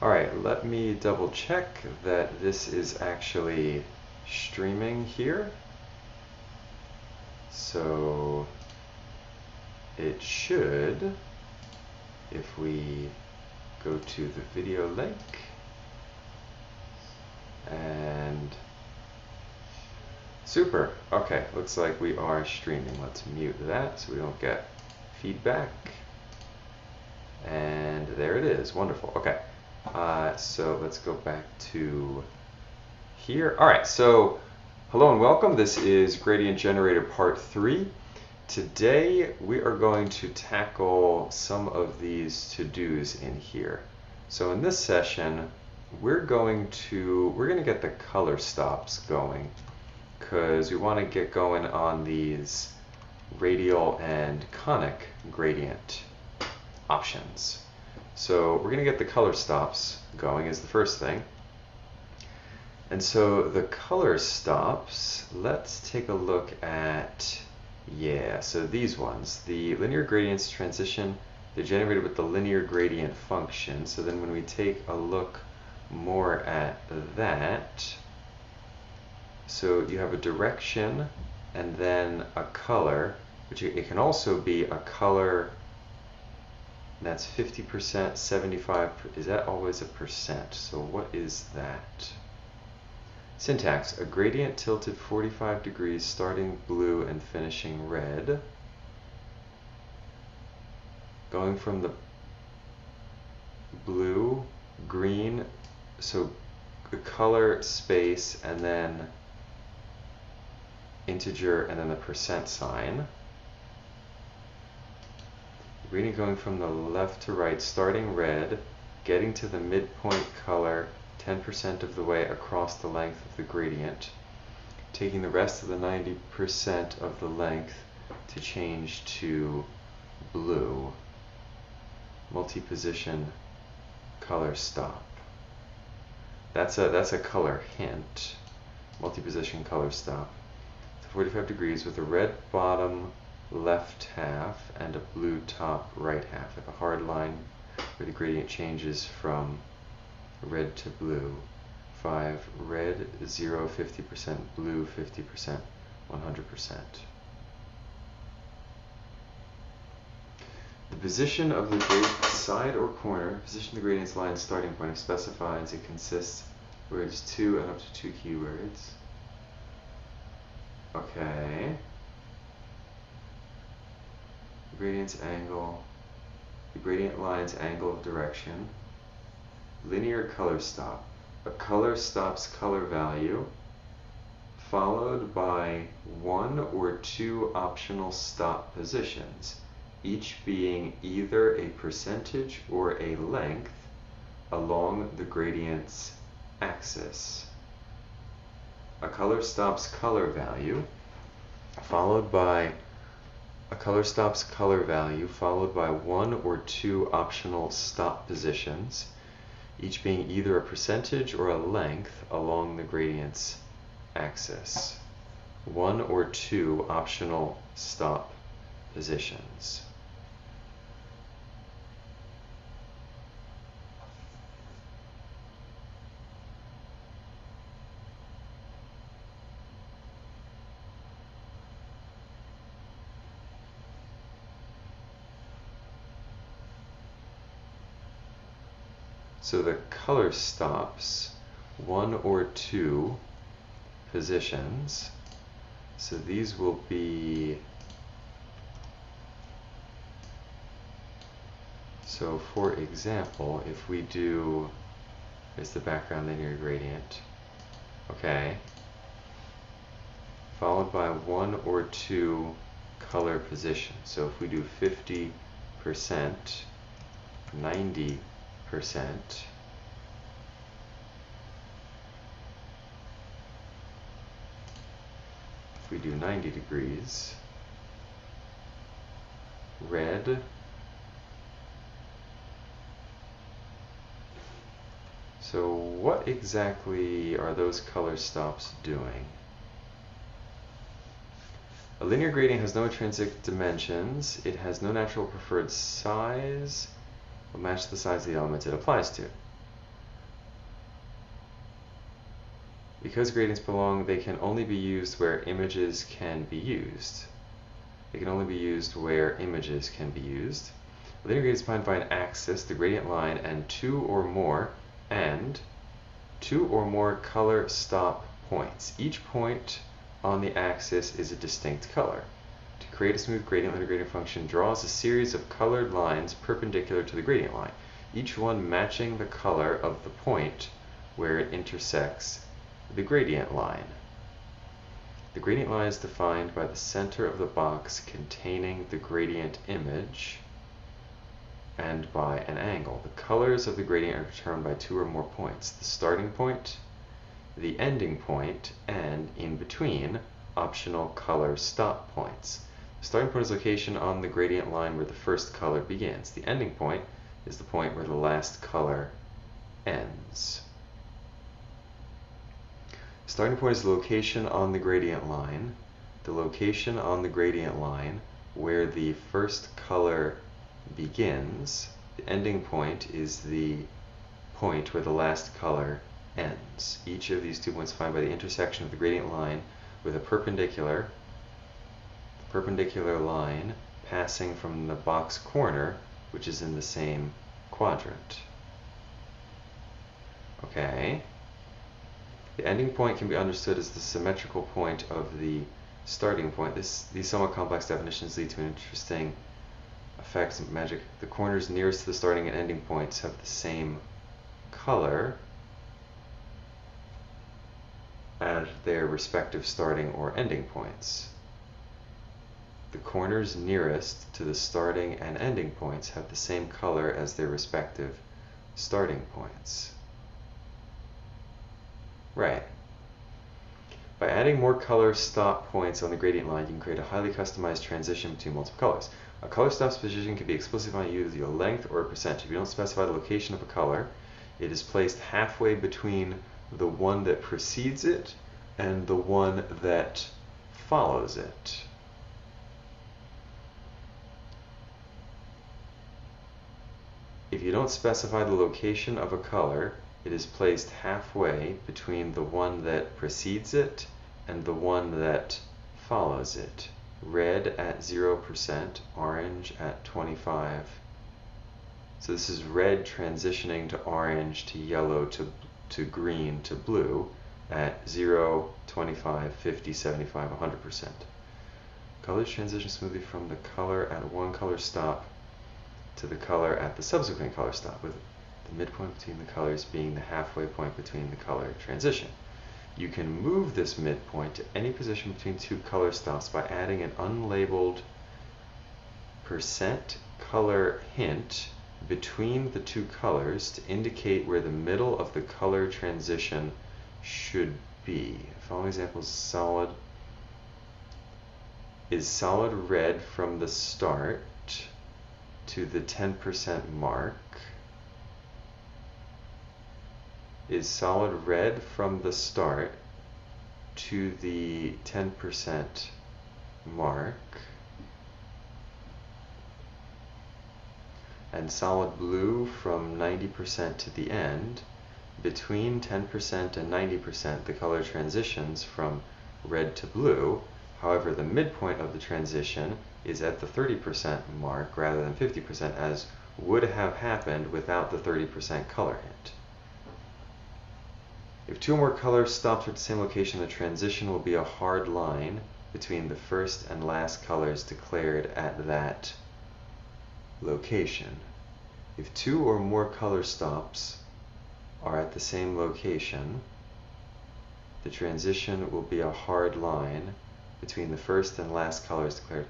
Alright, let me double check that this is actually streaming here. So it should, if we go to the video link and super. Okay, looks like we are streaming. Let's mute that so we don't get feedback. And there it is. Wonderful. Okay. So let's go back to here. All right. So hello and welcome. This is Gradient Generator Part 3. Today we are going to tackle some of these to-dos in here. So in this session, we're going to get the color stops going because we want to get going on these radial and conic gradient options. So we're going to get the color stops going as the first thing. And so the color stops, let's take a look at, so these ones. The linear gradients transition, they're generated with the linear gradient function. So then when we take a look more at that, so you have a direction and then a color, which it can also be a color. That's 50%, 75%. Is that always a percent? So what is that? Syntax: a gradient tilted 45 degrees starting blue and finishing red. Going from the blue, green, so the color, space, and then integer, and then the percent sign. Gradient going from the left to right, starting red, getting to the midpoint color 10% of the way across the length of the gradient, taking the rest of the 90% of the length to change to blue. Multi-position color stop. That's a color hint. Multi-position color stop. 45 degrees with a red bottom left half and a blue top right half, like a hard line where the gradient changes from red to blue. 5 red, 0 50%, blue 50%, 100%. The position of the gradient side or corner, position of the gradient's line starting point, if specifies it consists of words 2 and up to 2 keywords. Okay. Gradient's angle, the gradient line's angle of direction. Linear color stop. A color stop's color value followed by 1 or 2 optional stop positions, each being either a percentage or a length along the gradient's axis. A color stop's color value followed by a color stop's color value followed by 1 or 2 optional stop positions, each being either a percentage or a length along the gradient's axis. 1 or 2 optional stop positions. So the color stops 1 or 2 positions. So these will be, so for example, if we do, here's the background linear gradient, okay, followed by 1 or 2 color positions. So if we do 50%, 90%, if we do 90 degrees, red, so what exactly are those color stops doing? A linear gradient has no intrinsic dimensions. It has no natural preferred size. Will match the size of the elements it applies to. Because gradients belong, they can only be used where images can be used. They can only be used where images can be used. Linear gradient is defined by an axis, the gradient line, and two or more color stop points. Each point on the axis is a distinct color. To create a smooth gradient, linear gradient function draws a series of colored lines perpendicular to the gradient line, each one matching the color of the point where it intersects the gradient line. The gradient line is defined by the center of the box containing the gradient image and by an angle. The colors of the gradient are determined by two or more points: the starting point, the ending point, and, in between, optional color stop points. The starting point is location on the gradient line where the first color begins. The ending point is the point where the last color ends. Starting point is the location on the gradient line. The location on the gradient line where the first color begins. The ending point is the point where the last color ends. Each of these 2 points defined by the intersection of the gradient line with a perpendicular line passing from the box corner, which is in the same quadrant. Okay. The ending point can be understood as the symmetrical point of the starting point. These somewhat complex definitions lead to an interesting effect of magic. The corners nearest to the starting and ending points have the same color as their respective starting or ending points. The corners nearest to the starting and ending points have the same color as their respective starting points. Right. By adding more color stop points on the gradient line, you can create a highly customized transition between multiple colors. A color stop's position can be explicitly defined using a length or a percentage. If you don't specify the location of a color, it is placed halfway between the one that precedes it and the one that follows it. If you don't specify the location of a color, it is placed halfway between the one that precedes it and the one that follows it. Red at 0%, orange at 25%. So this is red transitioning to orange to yellow to green to blue at 0, 25, 50, 75, 100%. Colors transition smoothly from the color at one color stop to the color at the subsequent color stop, with the midpoint between the colors being the halfway point between the color transition. You can move this midpoint to any position between two color stops by adding an unlabeled % color hint between the two colors to indicate where the middle of the color transition should be. The following example is solid red from the start to the 10% mark. Is solid red from the start to the 10% mark, and solid blue from 90% to the end. Between 10% and 90%, the color transitions from red to blue. However, the midpoint of the transition is at the 30% mark rather than 50%, as would have happened without the 30% color hint. If two or more color stops are at the same location, the transition will be a hard line between the first and last colors declared at that location. If two or more color stops are at the same location, the transition will be a hard line between the first and last colors declared.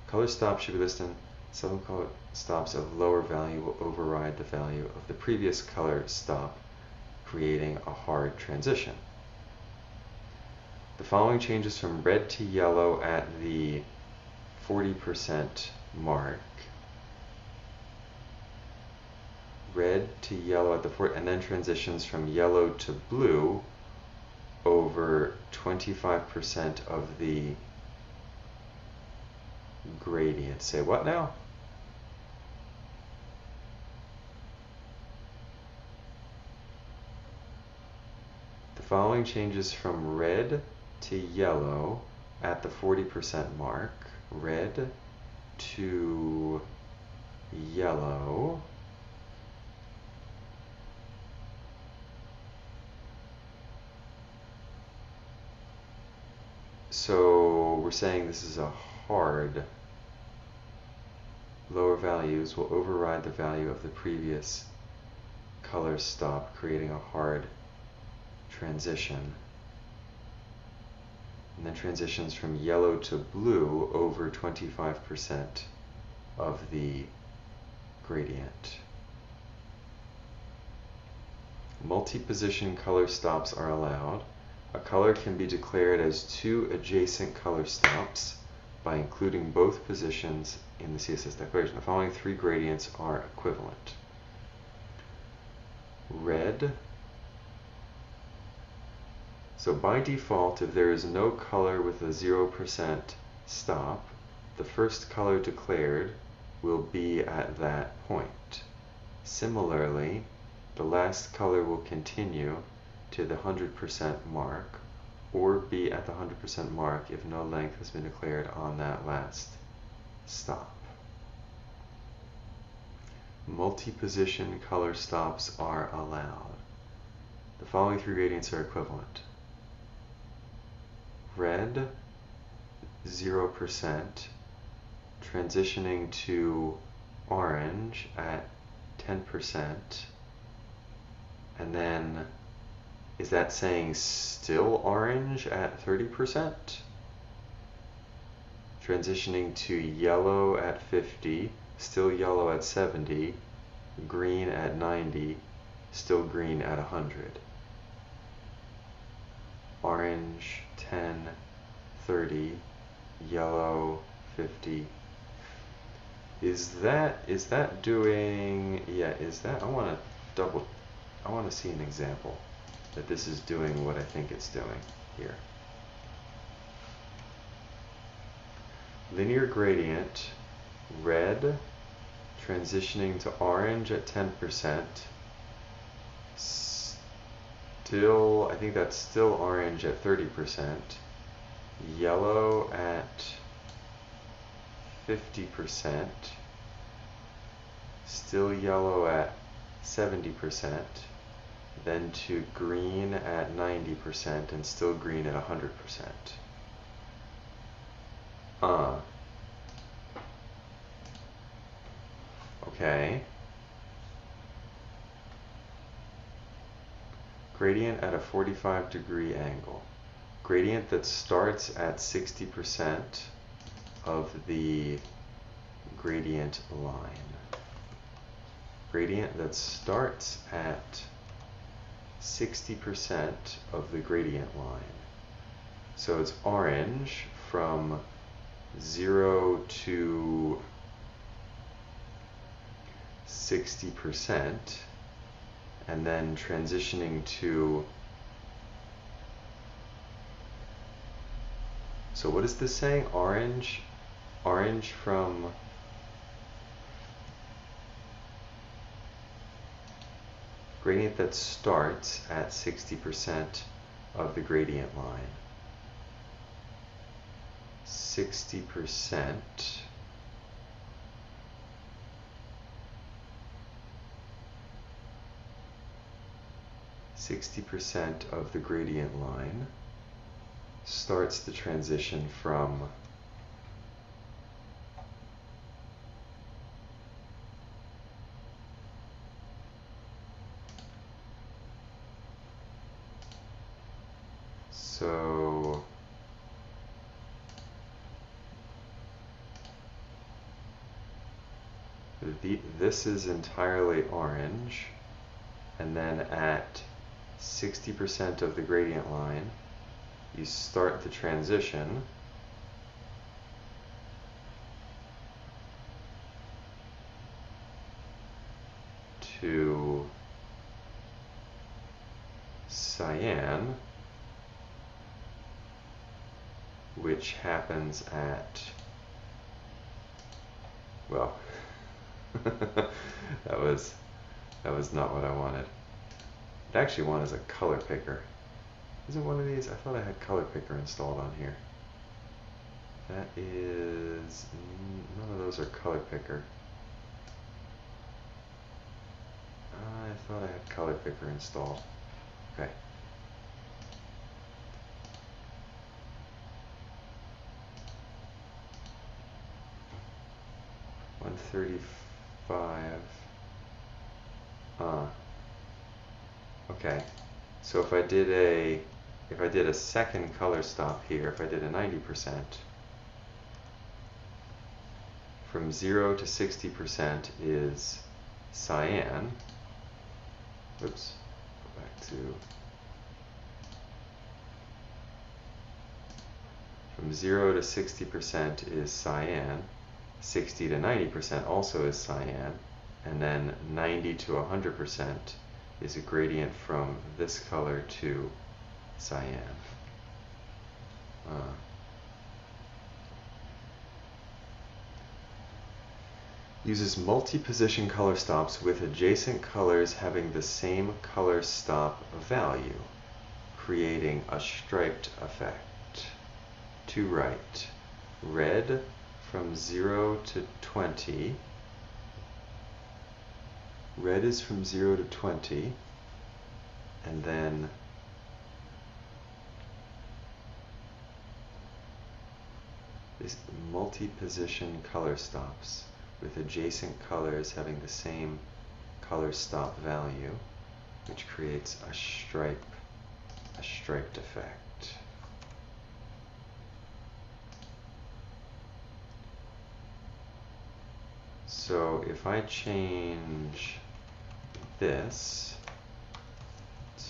Color stops should be listed. Some color stops of lower value will override the value of the previous color stop, creating a hard transition. The following changes from red to yellow at the 40% mark. Red to yellow at the 40%, and then transitions from yellow to blue over 25% of the gradient. Say what now? The following changes from red to yellow at the 40% mark. Red to yellow. So we're saying this is a hard. Lower values will override the value of the previous color stop, creating a hard transition. And then transitions from yellow to blue over 25% of the gradient. Multi-position color stops are allowed. A color can be declared as two adjacent color stops by including both positions in the CSS declaration. The following three gradients are equivalent. Red. So by default, if there is no color with a 0% stop, the first color declared will be at that point. Similarly, the last color will continue to the 100% mark, or be at the 100% mark if no length has been declared on that last stop. Multi-position color stops are allowed. The following three gradients are equivalent. Red, 0%, transitioning to orange at 10%, and then is that saying still orange at 30%? Transitioning to yellow at 50, still yellow at 70, green at 90, still green at 100. Orange 10, 30, yellow 50. Is that doing, yeah, is that, I want to see an example that this is doing what I think it's doing here. Linear gradient, red, transitioning to orange at 10%, still, I think that's still orange at 30%, yellow at 50%, still yellow at 70%, then to green at 90%, and still green at 100%. Okay. Gradient at a 45-degree angle. Gradient that starts at 60% of the gradient line. Gradient that starts at 60% of the gradient line. So it's orange from 0 to 60%, and then transitioning to, so what is this saying? Orange from gradient that starts at 60% of the gradient line. 60% of the gradient line starts the transition from so this is entirely orange, and then at 60% of the gradient line you start the transition to cyan, which happens at, well, that was not what I wanted. What I actually want is a color picker. Isn't one of these? I thought I had Color Picker installed on here. That is, none of those are Color Picker. I thought I had Color Picker installed. Okay. $135. Okay. So if I did a second color stop here, if I did a 90%, from 0 to 60% is cyan. Oops. Go back to. From 0 to 60% is cyan. 60 to 90% also is cyan. And then 90 to 100% is a gradient from this color to cyan. Uses multi-position color stops with adjacent colors having the same color stop value, creating a striped effect. To right, red from 0 to 20. Red is from 0 to 20, and then this multi-position color stops with adjacent colors having the same color stop value, which creates a striped effect. So if I change this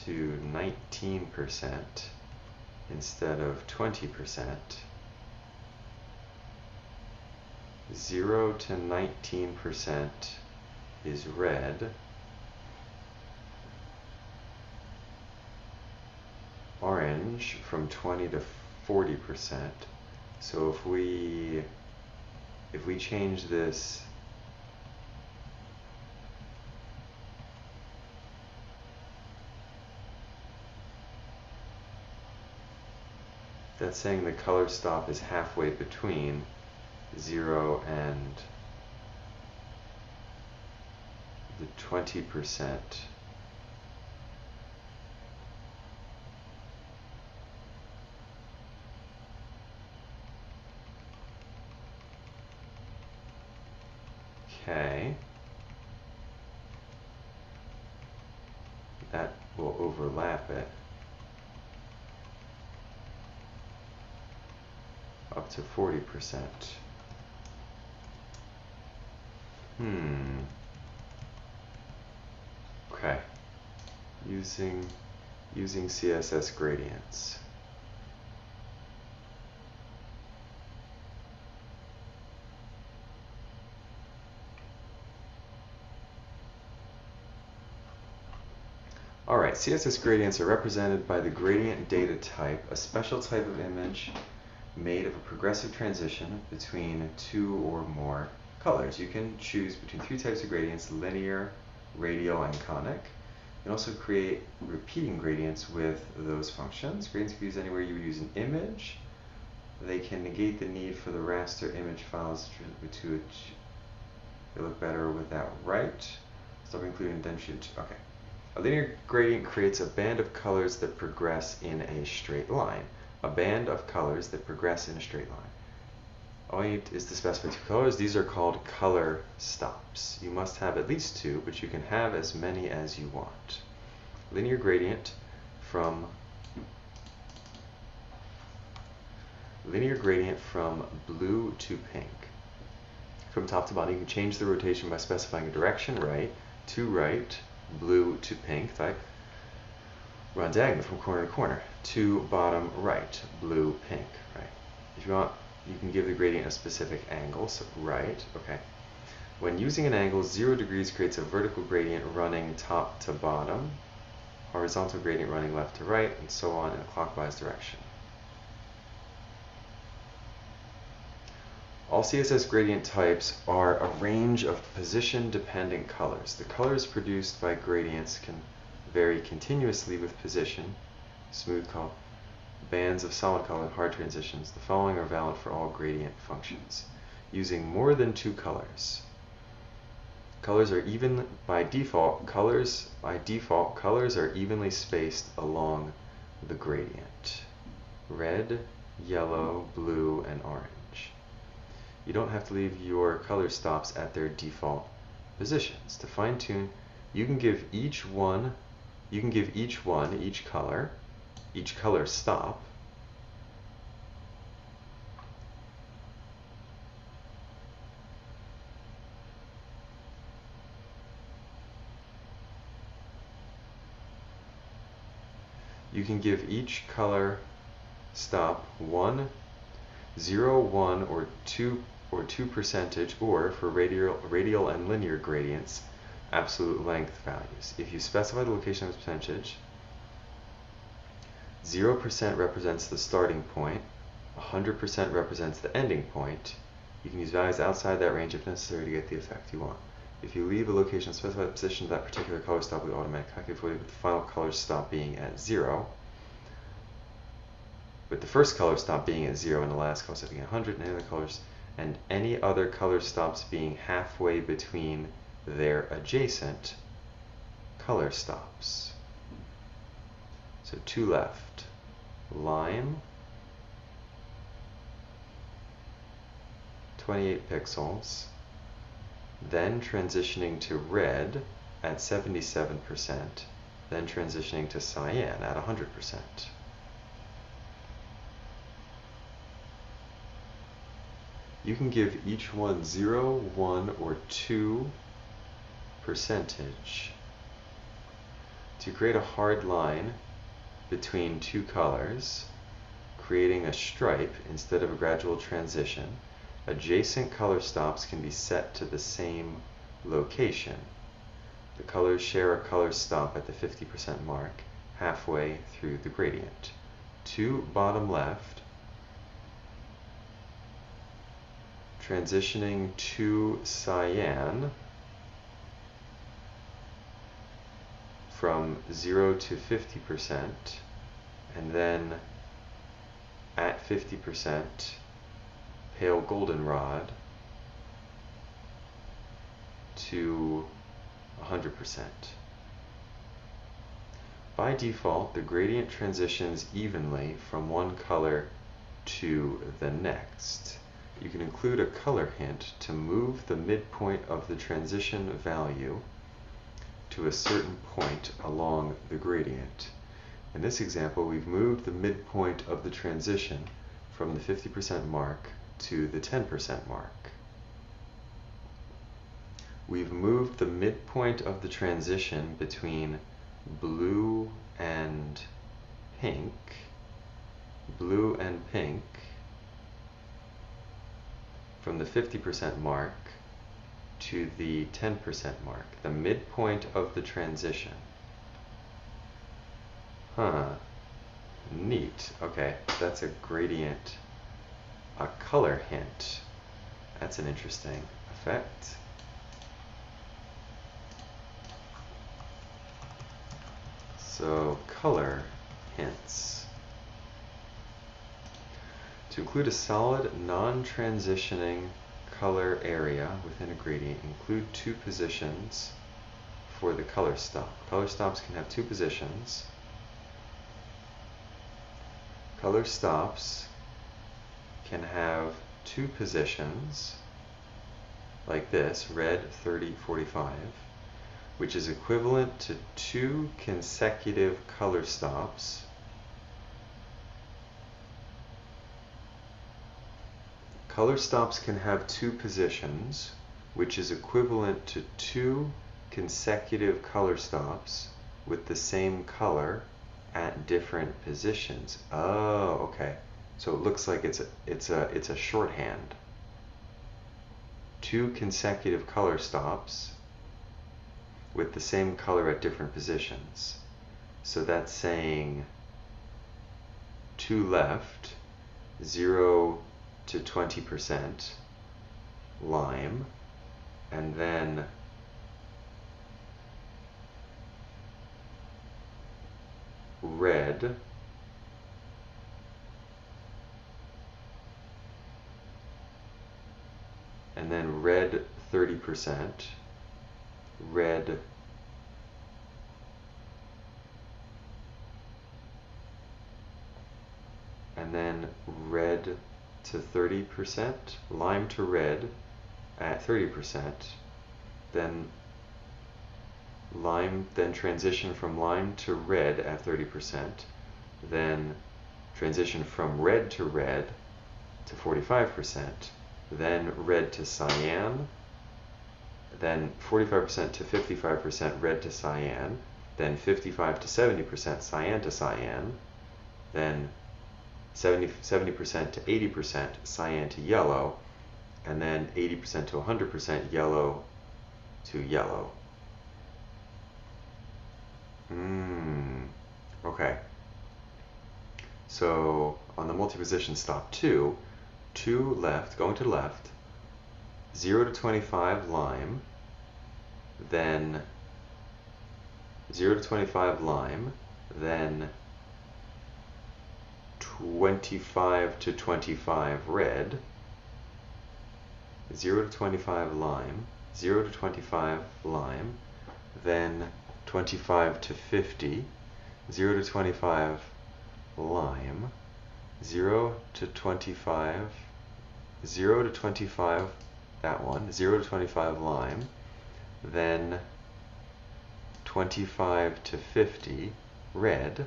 to 19% instead of 20%, 0 to 19% is red, orange from 20 to 40%. So if we change this that's saying the color stop is halfway between 0 and the 20%. Okay. That will overlap it up to 40%. Okay. Using CSS gradients. Alright, CSS gradients are represented by the gradient data type, a special type of image made of a progressive transition between two or more colors. You can choose between three types of gradients: linear, radial, and conic. You can also create repeating gradients with those functions. Gradients can be used anywhere you would use an image. They can negate the need for the raster image files to they look better with that right. Stop including then should. Okay. A linear gradient creates a band of colors that progress in a straight line. A band of colors that progress in a straight line. All you need is to specify two colors. These are called color stops. You must have at least two, but you can have as many as you want. Linear gradient from blue to pink. From top to bottom, you can change the rotation by specifying a direction: right to right, blue to pink type. Run diagonal from corner to corner, to bottom right, blue, pink, right. If you want, you can give the gradient a specific angle, so right, okay. When using an angle, 0 degrees creates a vertical gradient running top to bottom, horizontal gradient running left to right, and so on in a clockwise direction. All CSS gradient types are a range of position-dependent colors. The colors produced by gradients can vary continuously with position smooth color, bands of solid color, and hard transitions. The following are valid for all gradient functions. Using more than two colors. Colors are even by default. Colors are evenly spaced along the gradient. Red, yellow, blue, and orange. You don't have to leave your color stops at their default positions. To fine tune, you can give each color stop, you can give each color stop 1, 0, 1, or 2 percentage, or for radial and linear gradients, absolute length values. If you specify the location of percentage, 0% represents the starting point, 100% represents the ending point. You can use values outside that range if necessary to get the effect you want. If you leave a location specified position, that particular color stop will automatically calculate for you, with the final color stop being at 0. With the first color stop being at 0 and the last color stop being at 100, and any other color stops being halfway between their adjacent color stops. So 2 left, lime, 28 pixels, then transitioning to red at 77%, then transitioning to cyan at 100%. You can give each one 0, 1, or 2 percentage. To create a hard line between two colors, creating a stripe instead of a gradual transition, adjacent color stops can be set to the same location. The colors share a color stop at the 50% mark, halfway through the gradient. To bottom left, transitioning to cyan from 0 to 50%, and then at 50%, pale goldenrod to 100%. By default, the gradient transitions evenly from one color to the next. You can include a color hint to move the midpoint of the transition value to a certain point along the gradient. In this example, we've moved the midpoint of the transition from the 50% mark to the 10% mark. We've moved the midpoint of the transition between blue and pink, from the 50% mark to the 10% mark, the midpoint of the transition. Neat. Okay, that's a gradient, a color hint. That's an interesting effect. So, color hints. To include a solid, non-transitioning color area within a gradient, include 2 positions for the color stop. Color stops can have 2 positions. Color stops can have 2 positions, like this, red 30, 45, which is equivalent to 2 consecutive color stops Color stops can have 2 positions, which is equivalent to 2 consecutive color stops with the same color at different positions. Oh, okay. So it looks like it's a shorthand. 2 consecutive color stops with the same color at different positions. So that's saying 2 left, 0 to 20% lime, and then red then red 30%, red and then red to 30%, lime to red at 30%, then lime, then transition from lime to red at 30%, then transition from red to 45%, then red to cyan, then 45% to 55% red to cyan, then 55 to 70% cyan to cyan, then 70% to 80% cyan to yellow, and then 80% to 100% yellow to yellow. Okay. So on the multi-position stop 2, 2 left, going to left, 0 to 25 lime, then 0 to 25 lime, then 25 to 25 red, 0 to 25 lime, 0 to 25 lime, then 25 to 50, 0 to 25 lime, 0 to 25, 0 to 25, that one, 0 to 25 lime, then 25 to 50 red,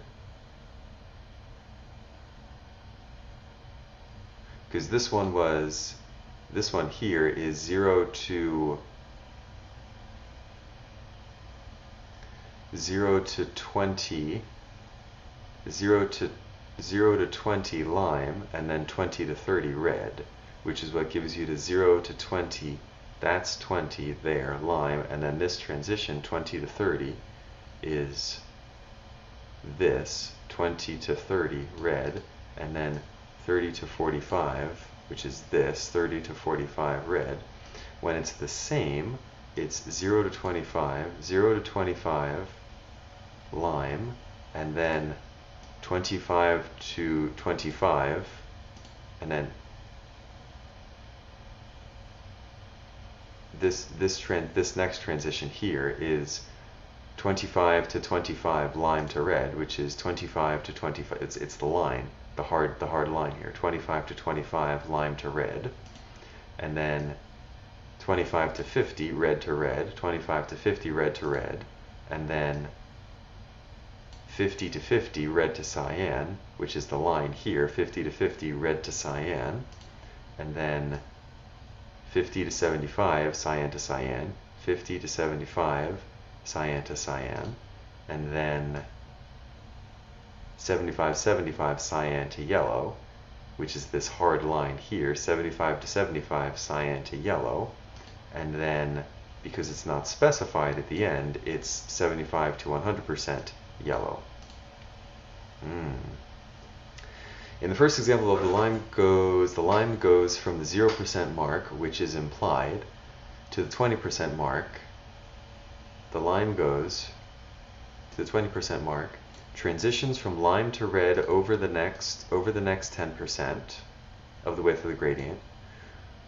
because this one here is 0 to 20, 0 to 20 lime, and then 20 to 30 red, which is what gives you the 0 to 20, that's 20 there, lime, and then this transition, 20 to 30, is this, 20 to 30 red, and then 30 to 45, which is this, 30 to 45 red. When it's the same, it's 0 to 25, 0 to 25 lime, and then 25 to 25, and then this next transition here is 25 to 25 lime to red, which is 25 to 25. It's the line, the hard line here. 25 to 25 lime to red, and then 25 to 50 red to red, 25 to 50 red to red, and then 50 to 50 red to cyan, which is the line here, 50 to 50 red to cyan, and then 50 to 75 cyan to cyan, 50 to 75 cyan to cyan, and then 75 cyan to yellow, which is this hard line here, 75 to 75 cyan to yellow, and then because it's not specified at the end, it's 75 to 100% yellow. In the first example, the line goes from the 0% mark, which is implied, to the 20% mark. The line goes to the 20% mark, transitions from lime to red over the next 10% of the width of the gradient,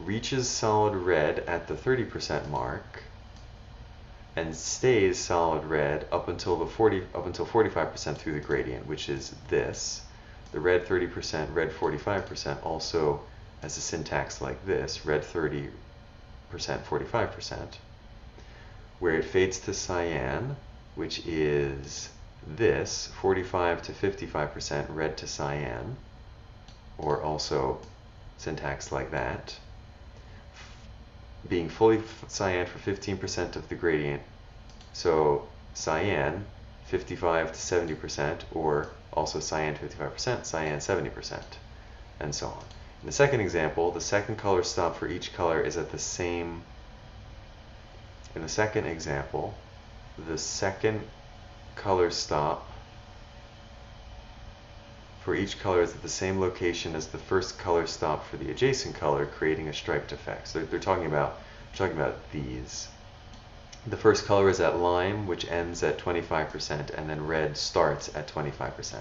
reaches solid red at the 30% mark, and stays solid red up until 45% through the gradient, which is this. The red 30%, red 45% also has a syntax like this, red 30%, 45%, where it fades to cyan, which is this, 45 to 55% red to cyan, or also syntax like that, being fully cyan for 15% of the gradient. So cyan 55 to 70%, or also cyan 55%, cyan 70%, and so on. In the second example, the second color stop for each color is at the same. In the second example, the second color stop for each color is at the same location as the first color stop for the adjacent color, creating a striped effect. So they're talking about these. The first color is at lime, which ends at 25%, and then red starts at 25%.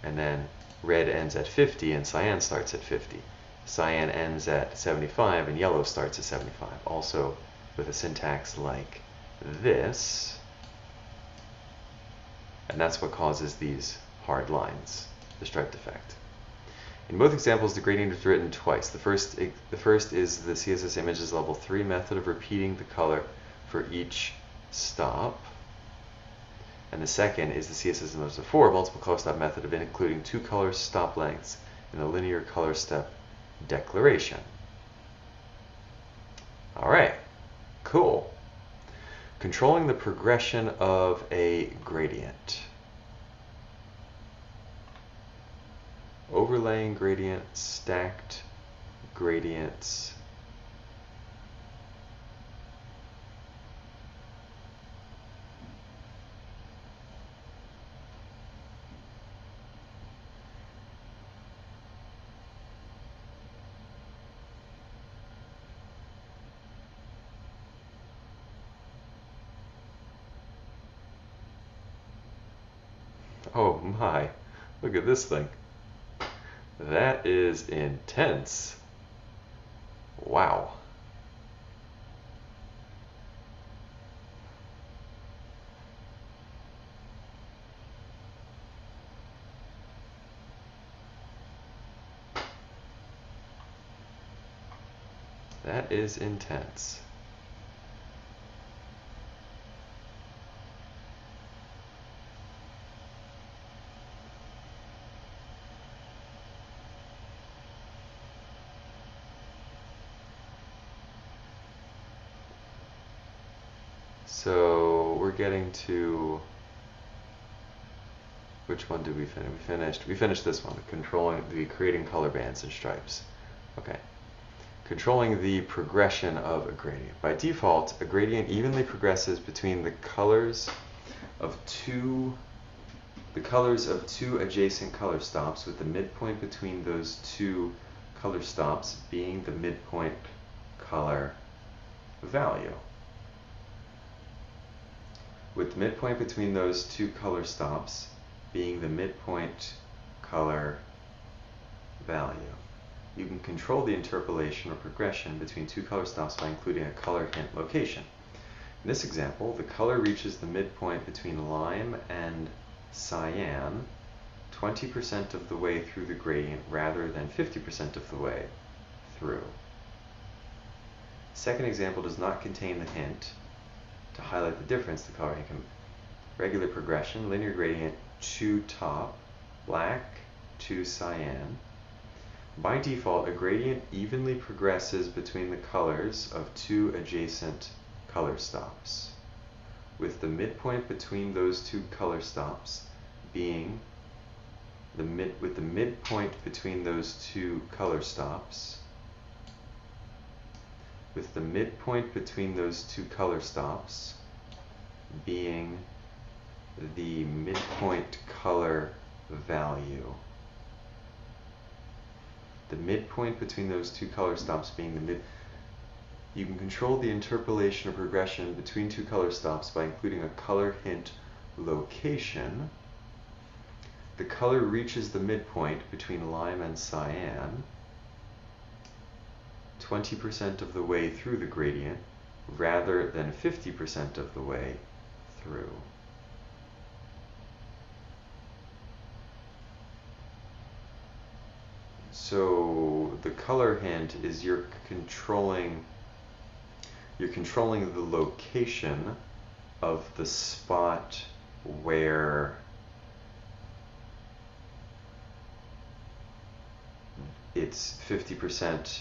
And then red ends at 50, and cyan starts at 50. cyan ends at 75 and yellow starts at 75. Also with a syntax like this, and that's what causes these hard lines, the stripe defect. In both examples, the gradient is written twice. The first is the CSS Images Level 3 method of repeating the color for each stop. And the second is the CSS Images 4 multiple color stop method of including 2 color stop lengths in the linear color step declaration. All right, cool. Controlling the progression of a gradient. Overlaying gradient, stacked gradients. Oh my, look at this thing. That is intense. Wow. That is intense. So we're getting to, which one did we finish? We finished this one, creating color bands and stripes. Okay. Controlling the progression of a gradient. By default, a gradient evenly progresses between the colors of two adjacent color stops, with the midpoint between those two color stops being the midpoint color value. With the midpoint between those two color stops being the midpoint color value. You can control the interpolation or progression between two color stops by including a color hint location. In this example, the color reaches the midpoint between lime and cyan 20% of the way through the gradient rather than 50% of the way through. The second example does not contain the hint to highlight the difference. The color hint can regular progression, linear gradient to top, black to cyan. By default, a gradient evenly progresses between the colors of two adjacent color stops, with the midpoint between those two color stops being the midpoint between those two color stops being the midpoint color value. The midpoint between those two color stops being the mid. You can control the interpolation or progression between two color stops by including a color hint location. The color reaches the midpoint between lime and cyan 20% of the way through the gradient rather than 50% of the way through. So the color hint is you're controlling the location of the spot where it's 50%,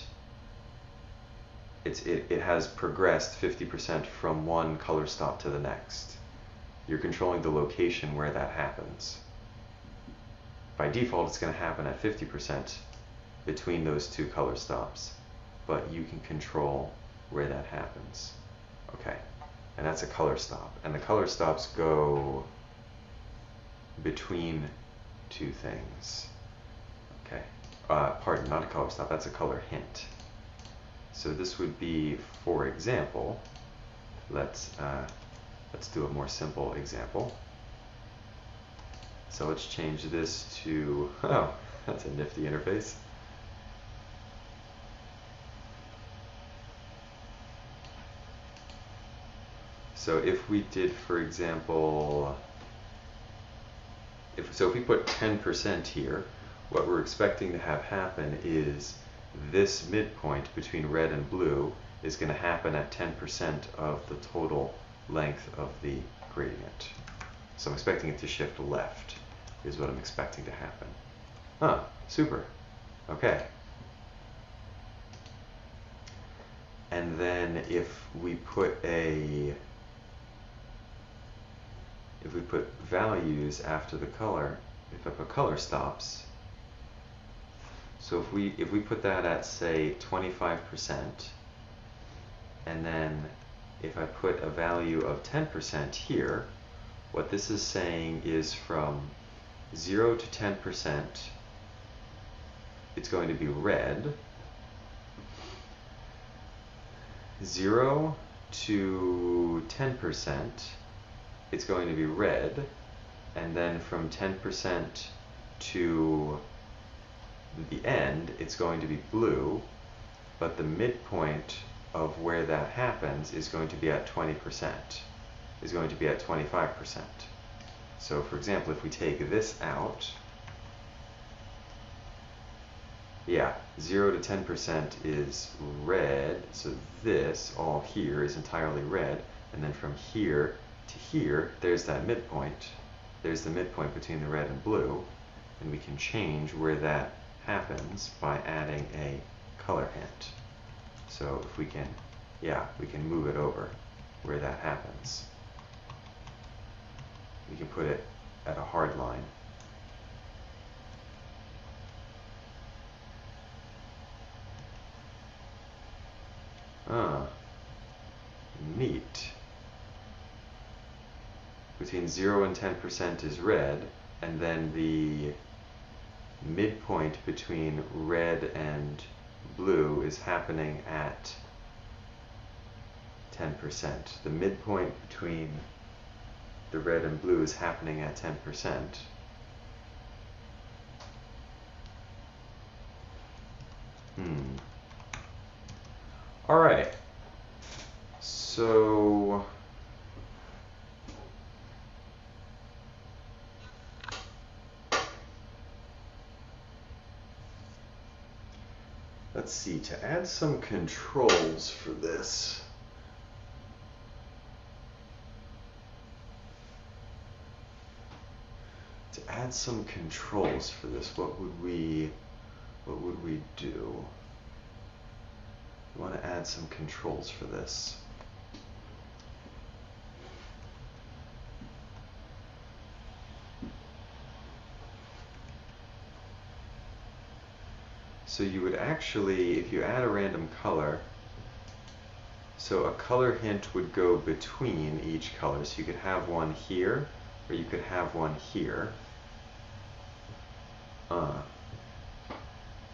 it has progressed 50% from one color stop to the next. You're controlling the location where that happens. By default, it's going to happen at 50% between those two color stops, but you can control where that happens. Okay, and that's a color stop. And the color stops go between two things. Okay, pardon, not a color stop, that's a color hint. So this would be, for example, let's do a more simple example. So let's change this to, oh, that's a nifty interface. So if we did, for example, if we put 10% here, what we're expecting to have happen is this midpoint between red and blue is going to happen at 10% of the total length of the gradient. So I'm expecting it to shift left, is what I'm expecting to happen. Huh, super. Okay. And then if we put values after the color, if I put color stops, so if we put that at, say, 25%, and then if I put a value of 10% here, what this is saying is from 0 to 10%, it's going to be red. 0 to 10%, it's going to be red. And then from 10% to the end, it's going to be blue. But the midpoint of where that happens is going to be at 20%, is going to be at 25%. So for example, if we take this out, yeah, 0 to 10% is red, so this all here is entirely red, and then from here to here, there's that midpoint. There's the midpoint between the red and blue, and we can change where that happens by adding a color hint. So if we can, yeah, we can move it over where that happens. We can put it at a hard line. Ah, neat. Between 0 and 10% is red, and then the midpoint between red and blue is happening at 10%. The midpoint between the red and blue is happening at 10%. All right. So let's see, to add some controls for this. To add some controls for this, what would we do? We want to add some controls for this. So you would actually, if you add a random color, so a color hint would go between each color. So you could have one here, or you could have one here.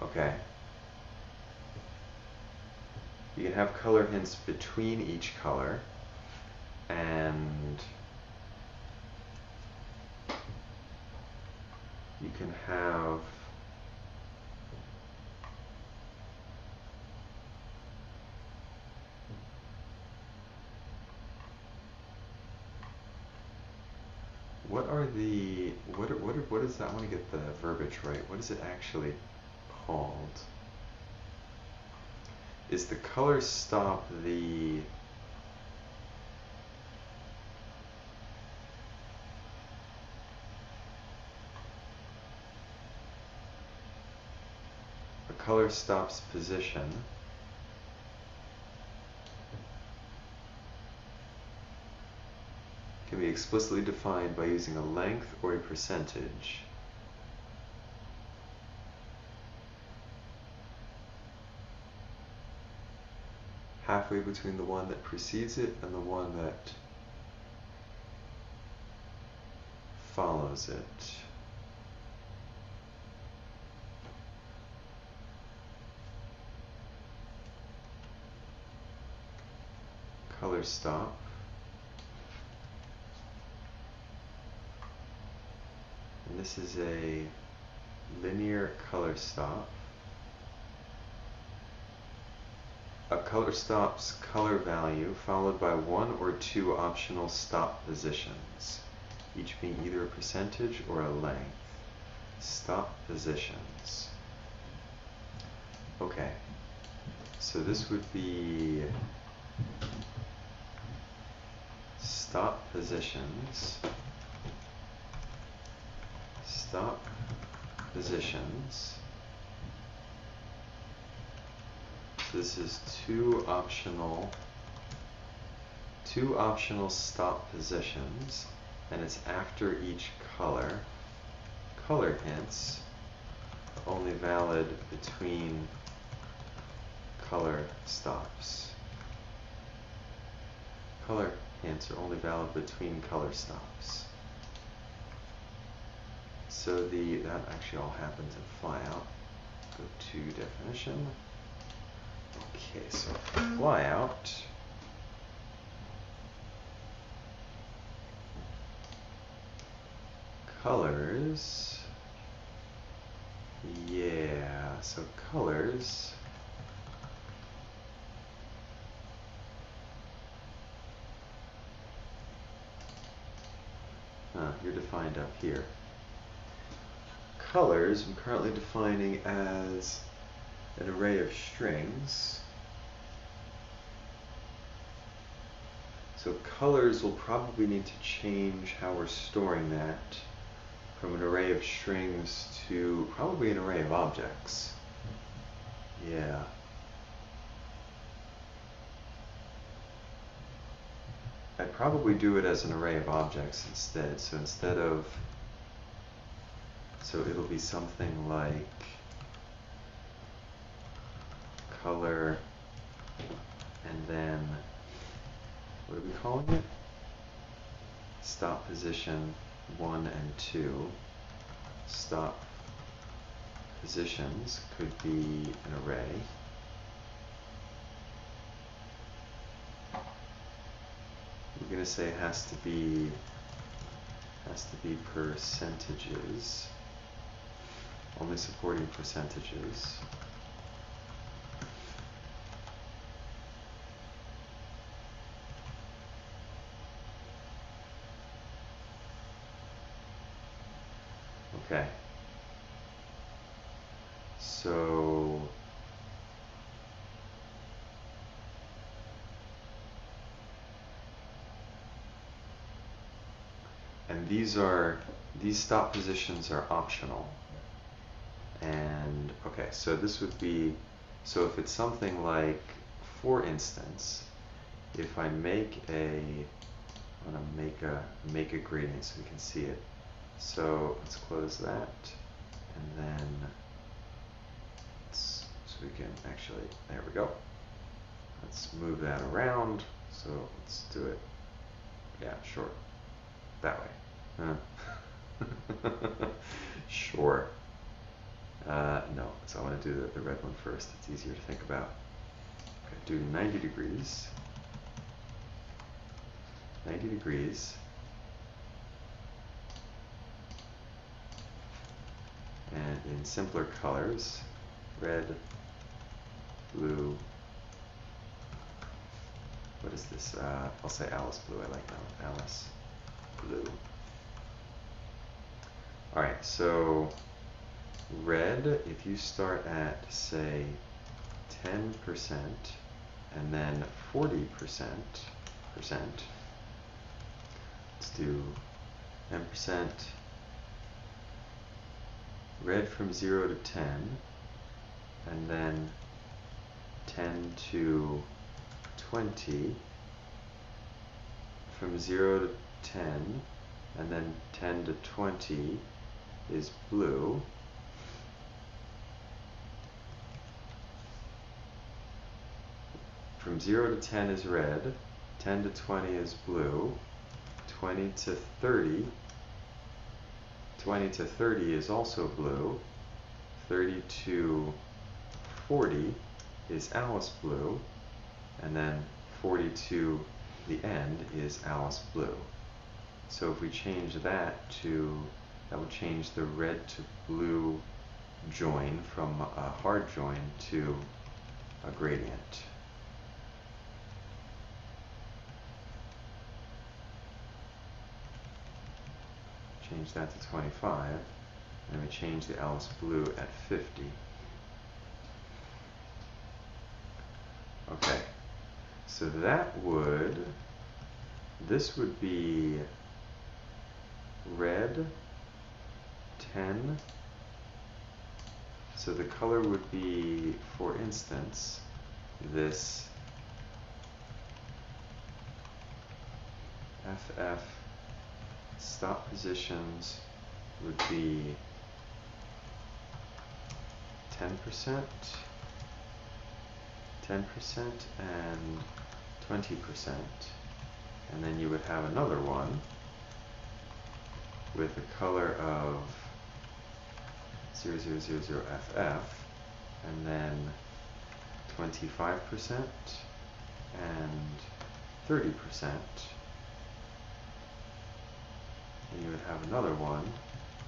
Okay. You can have color hints between each color, and you can have what is that? I want to get the verbiage right. What is it actually called? Is the color stop the color stops position can be explicitly defined by using a length or a percentage. Halfway between the one that precedes it and the one that follows it. Color stop. And this is a linear color stop. A color stops color value followed by one or two optional stop positions, each being either a percentage or a length. Stop positions. Okay, so this would be stop positions. Stop positions. So this is two optional stop positions, and it's after each color. Color hints only valid between color stops. Color hints are only valid between color stops. So that actually all happens in flyout. Go to definition. Okay, so flyout. Colors. Yeah, so colors. You're defined up here. Colors, I'm currently defining as an array of strings. So colors will probably need to change how we're storing that from an array of strings to probably an array of objects. Yeah. I'd probably do it as an array of objects instead. So it'll be something like color, and then, what are we calling it? Stop position 1 and 2. Stop positions could be an array. We're going to say it has to be percentages, only supporting percentages. Okay. So and these stop positions are optional. And okay, so this would be, so if it's something like, for instance, if I make I'm gonna make a gradient so we can see it. So let's close that, and then so we can actually, there we go. Let's move that around. So let's do it, yeah, short, that way. Sure. No, so I want to do the red one first. It's easier to think about. Okay, do 90 degrees. 90 degrees. And in simpler colors, red, blue. What is this? I'll say Alice blue. I like that one. Alice blue. Alright, so red, if you start at, say, 10% and then 40%, let's do 10%, red from 0 to 10, and then 10 to 20, from 0 to 10, and then 10 to 20 is blue. From 0 to 10 is red, 10 to 20 is blue, 20 to 30 is also blue, 30 to 40 is Alice blue, and then 40 to the end is Alice blue. So if we change that would change the red to blue join from a hard join to a gradient. change that to 25, and we change the Alice Blue at 50. Okay, so this would be red 10. So the color would be, for instance, this FF stop positions would be 10%, 10%, and 20%. And then you would have another one with a color of 0000FF, and then 25% and 30%. And you would have another one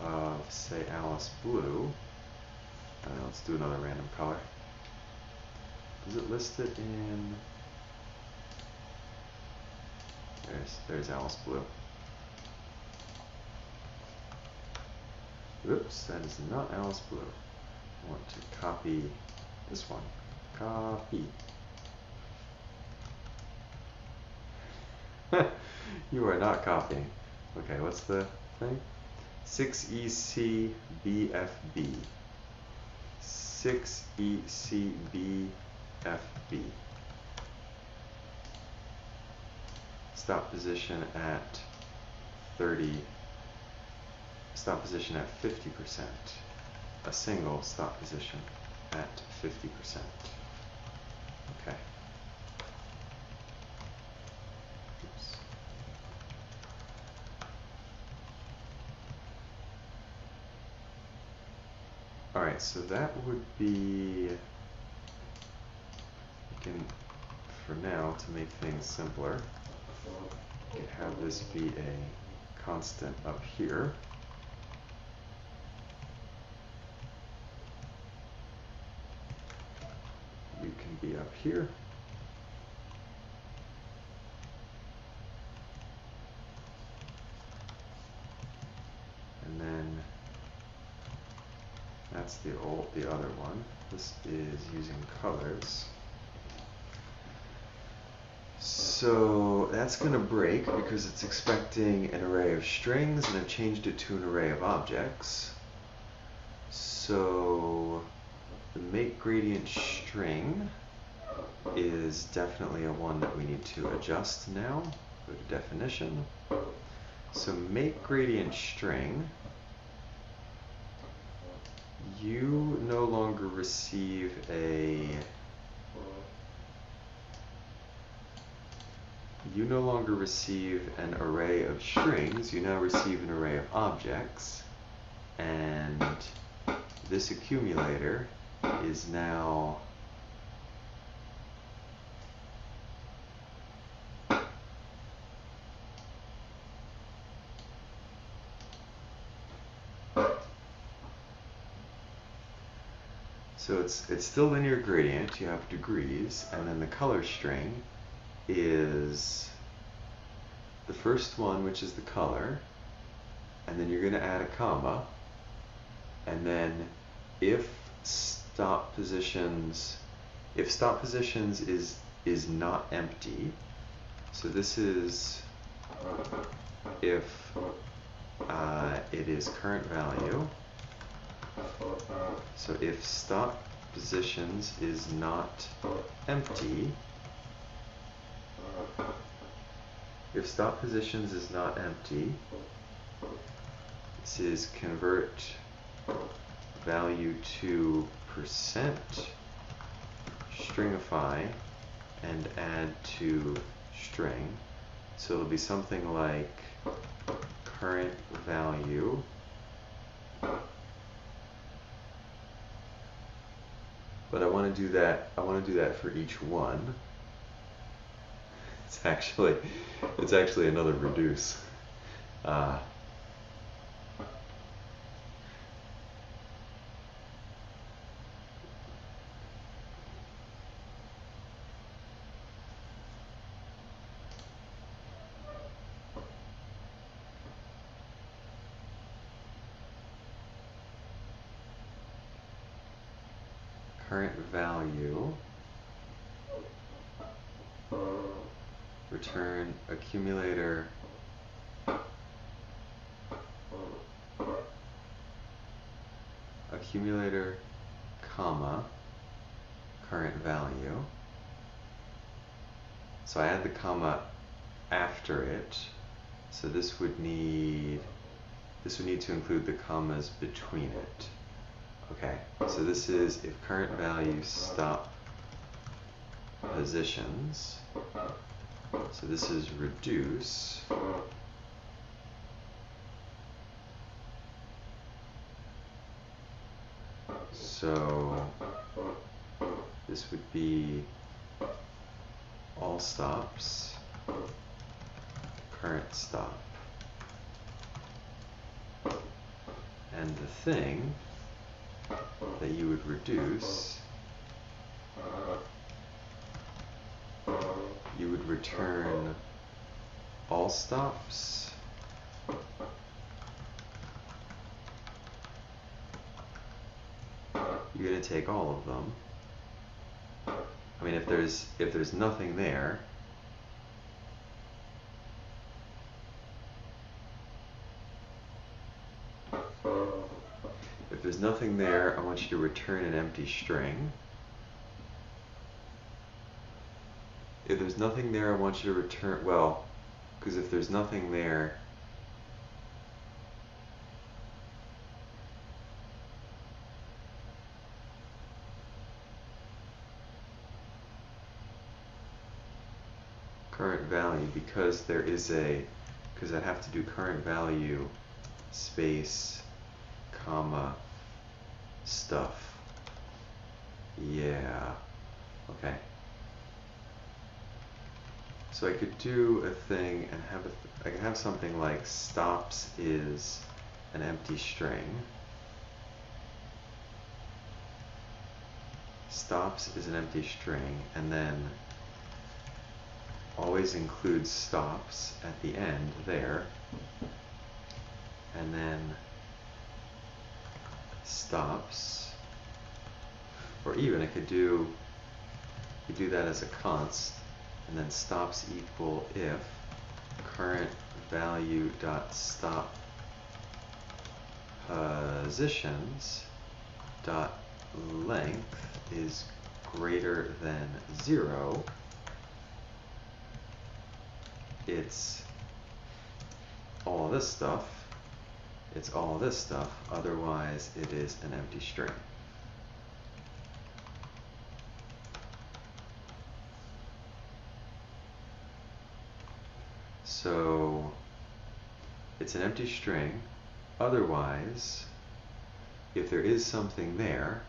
of, say, Alice Blue. Let's do another random color. Does it list it in? There's Alice Blue. Oops, that is not Alice Blue. I want to copy this one. Copy. You are not copying. Okay, what's the thing? 6ECBFB. 6ECBFB. Stop position at 30. Stop position at 50%. A single stop position at 50%. Okay. Oops. Alright, so that would be, we can, for now, to make things simpler, we could have this be a constant up here. You can be up here. And then that's the other one. This is using colors. So that's going to break because it's expecting an array of strings, and I've changed it to an array of objects. So the make gradient string is definitely a one that we need to adjust now. Go to definition. So make gradient string, you no longer receive an array of strings, you now receive an array of objects, and this accumulator is now so it's still linear gradient, you have degrees, and then the color string is the first one, which is the color, and then you're going to add a comma, and then if stop positions is not empty, so this is if it is current value. So if stop positions is not empty, this is convert value to percent stringify and add to string. So it'll be something like current value but I want to do that for each one. It's actually another reduce. current value, return accumulator comma current value. So I add the comma after it. So this would need to include the commas between it. Okay, so this is if current value stop positions. So this is reduce. So this would be all stops, current stop. And the thing that you would reduce, you would return all stops, you're going to take all of them. I mean, if there's nothing there, I want you to return an empty string. If there's nothing there, I want you to return, well, because if there's nothing there, current value, because I'd have to do current value space comma stuff. Yeah, okay. So I could do a thing and I could have something like stops is an empty string. Stops is an empty string, and then always includes stops at the end there, and then stops, or even I could do that as a const, and then stops equal if current value dot stop positions dot length is greater than 0. It's all this stuff. It's all this stuff. Otherwise, it is an empty string. So it's an empty string. Otherwise, if there is something there,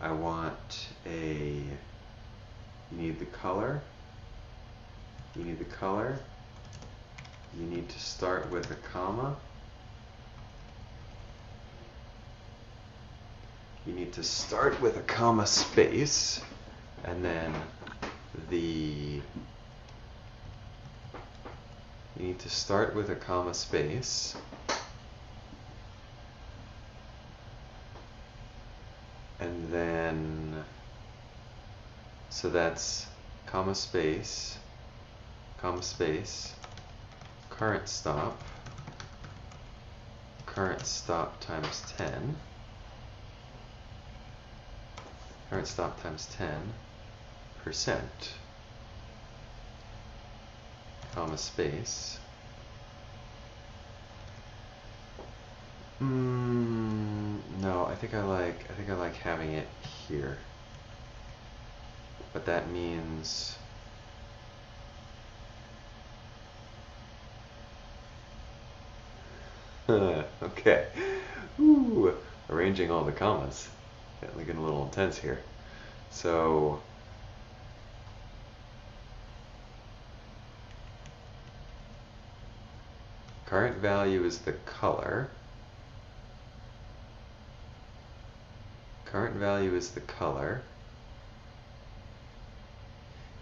I want you need the color. You need the color. You need to start with a comma. You need to start with a comma space, and then you need to start with a comma space, and then, so that's comma space, current stop times 10, current stop times 10%, comma space. No, I think I like having it here. But that means okay. Ooh, arranging all the commas. Getting a little intense here. So current value is the color. Current value is the color.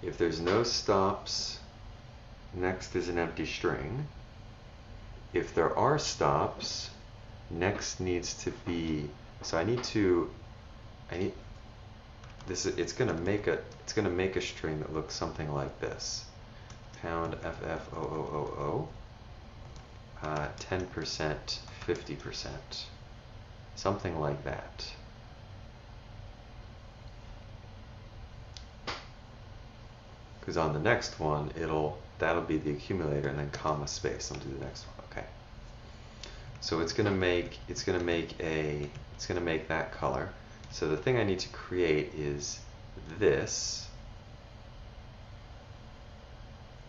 If there's no stops, next is an empty string. If there are stops, next needs to be, so I need it's gonna make a string that looks something like this. Pound FF0000, 10%, 50%, something like that. Because on the next one, that'll be the accumulator, and then comma space. I'll do the next one. Okay. So it's gonna make that color. So the thing I need to create is this.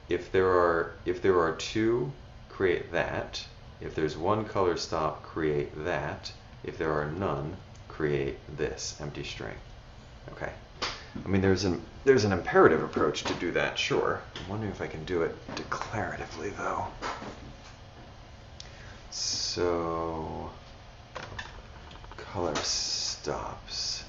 If there are two, create that. If there's one color stop, create that. If there are none, create this empty string. Okay. I mean, there's an imperative approach to do that, sure. I'm wondering if I can do it declaratively, though. So, color stops.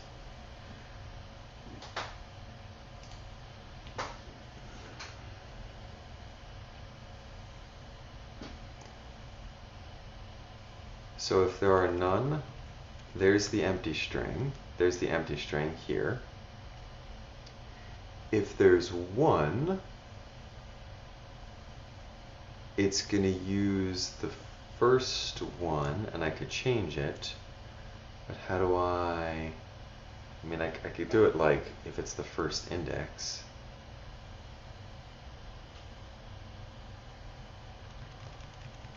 So if there are none, there's the empty string. There's the empty string here. If there's one, it's going to use the first one, and I could change it, but how do I mean, I could do it like if it's the first index.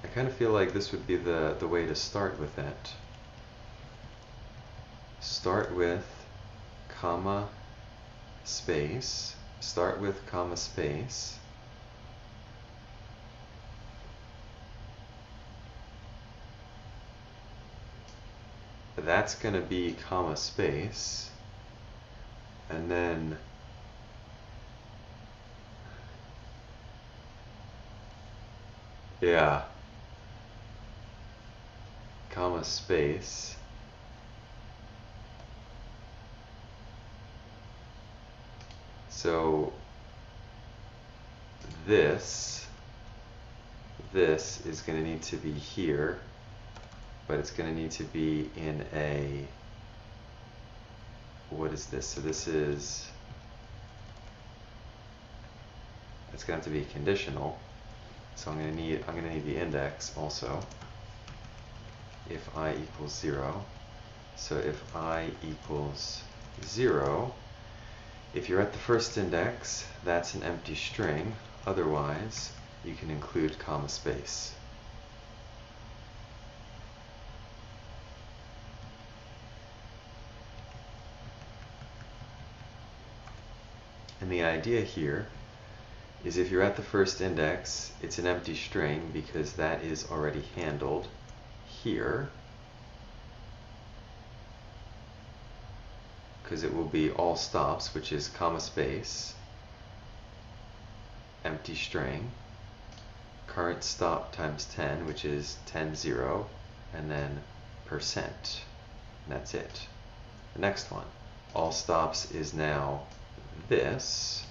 I kind of feel like this would be the way to start with it. Start with comma space, start with comma space, that's going to be comma space, and then yeah, comma space, so this is going to need to be here, but it's going to need to be in a, what is this? So this is, it's going to have to be conditional. So I'm going to need the index also. If I equals 0. So if I equals 0, if you're at the first index, that's an empty string. Otherwise, you can include comma space. And the idea here is if you're at the first index, it's an empty string because that is already handled here, because it will be all stops, which is comma space, empty string, current stop times 10, which is 10, 0, and then percent. And that's it. The next one, all stops is now this.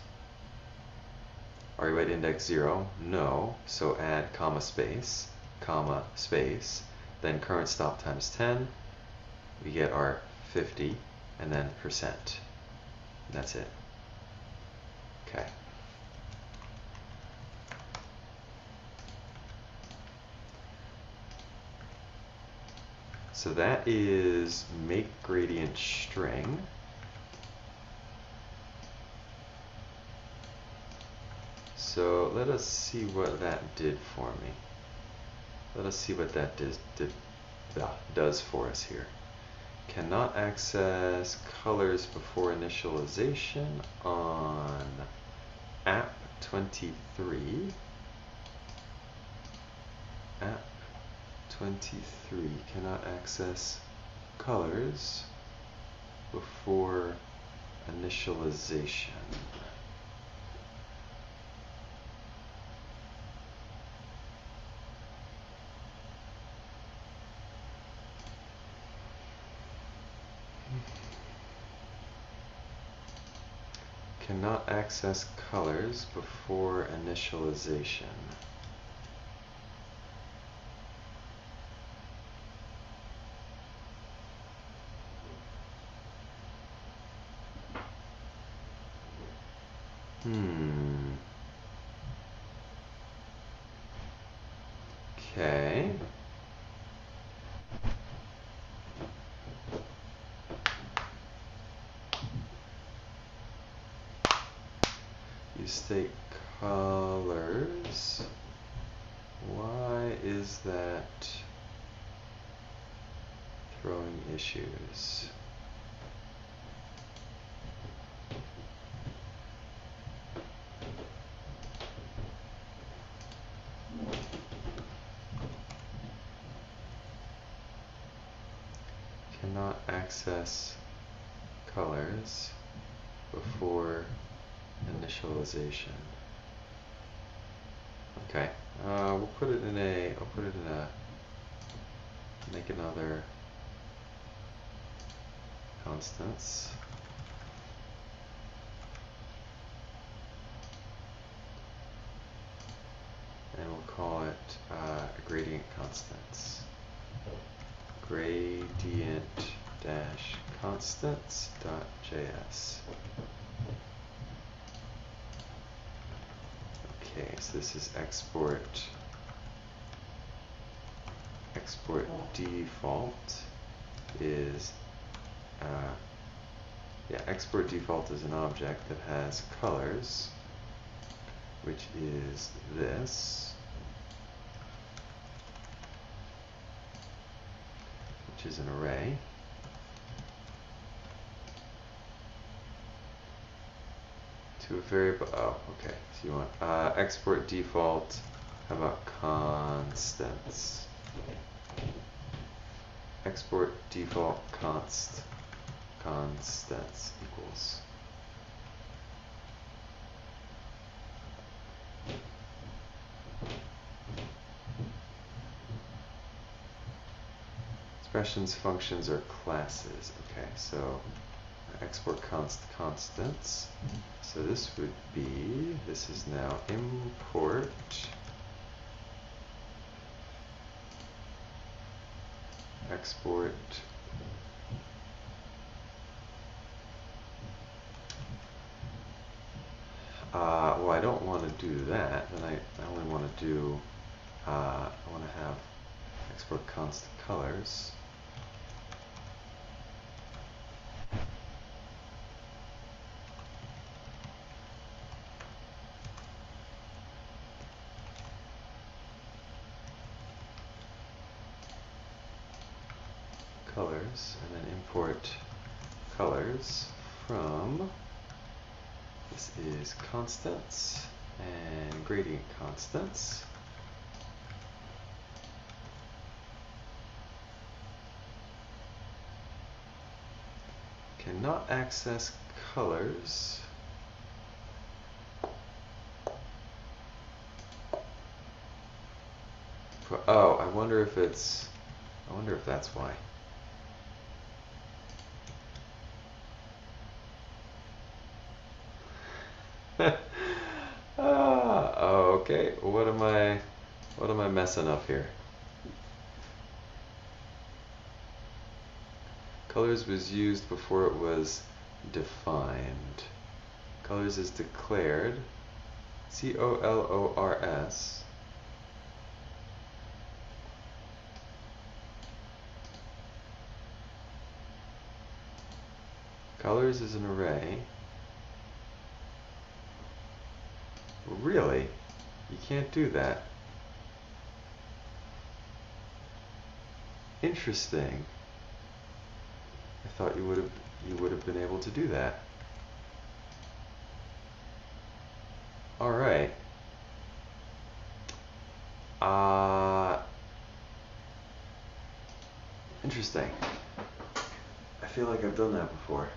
Are you at index 0? No. So add comma space, then current stop times 10. We get our 50, and then percent. And that's it. Okay. So that is make gradient string. So let us see what that did for me. Let us see what that does for us here. Cannot access colors before initialization on app 23. App 23 cannot access colors before initialization. Cannot access colors before initialization. Okay. You state colors. Why is that throwing issues? Cannot access colors before initialization. Okay, we'll put it in a, I'll put it in a, make another constants. And we'll call it gradient constants. Gradient dash constants dot JS. Okay, so this is export default is export default is an object that has colors, which is this, which is an array. To a variable. Oh, okay. So you want export default. How about constants? Export default constants equals. Expressions, functions, or classes. Okay, so export constants. So this would be, this is now import export well, I don't want to do that. Then I only want to do I want to have export constant colors. Colors, and then import colors from, this is constants and gradient constants. Cannot access colors. Oh, I wonder if it's, I wonder if that's why. Okay, what am I messing up here? Colors was used before it was defined. Colors is declared. COLORS. Colors is an array. Really? You can't do that. Interesting. I thought you would have been able to do that. All right. Interesting. I feel like I've done that before.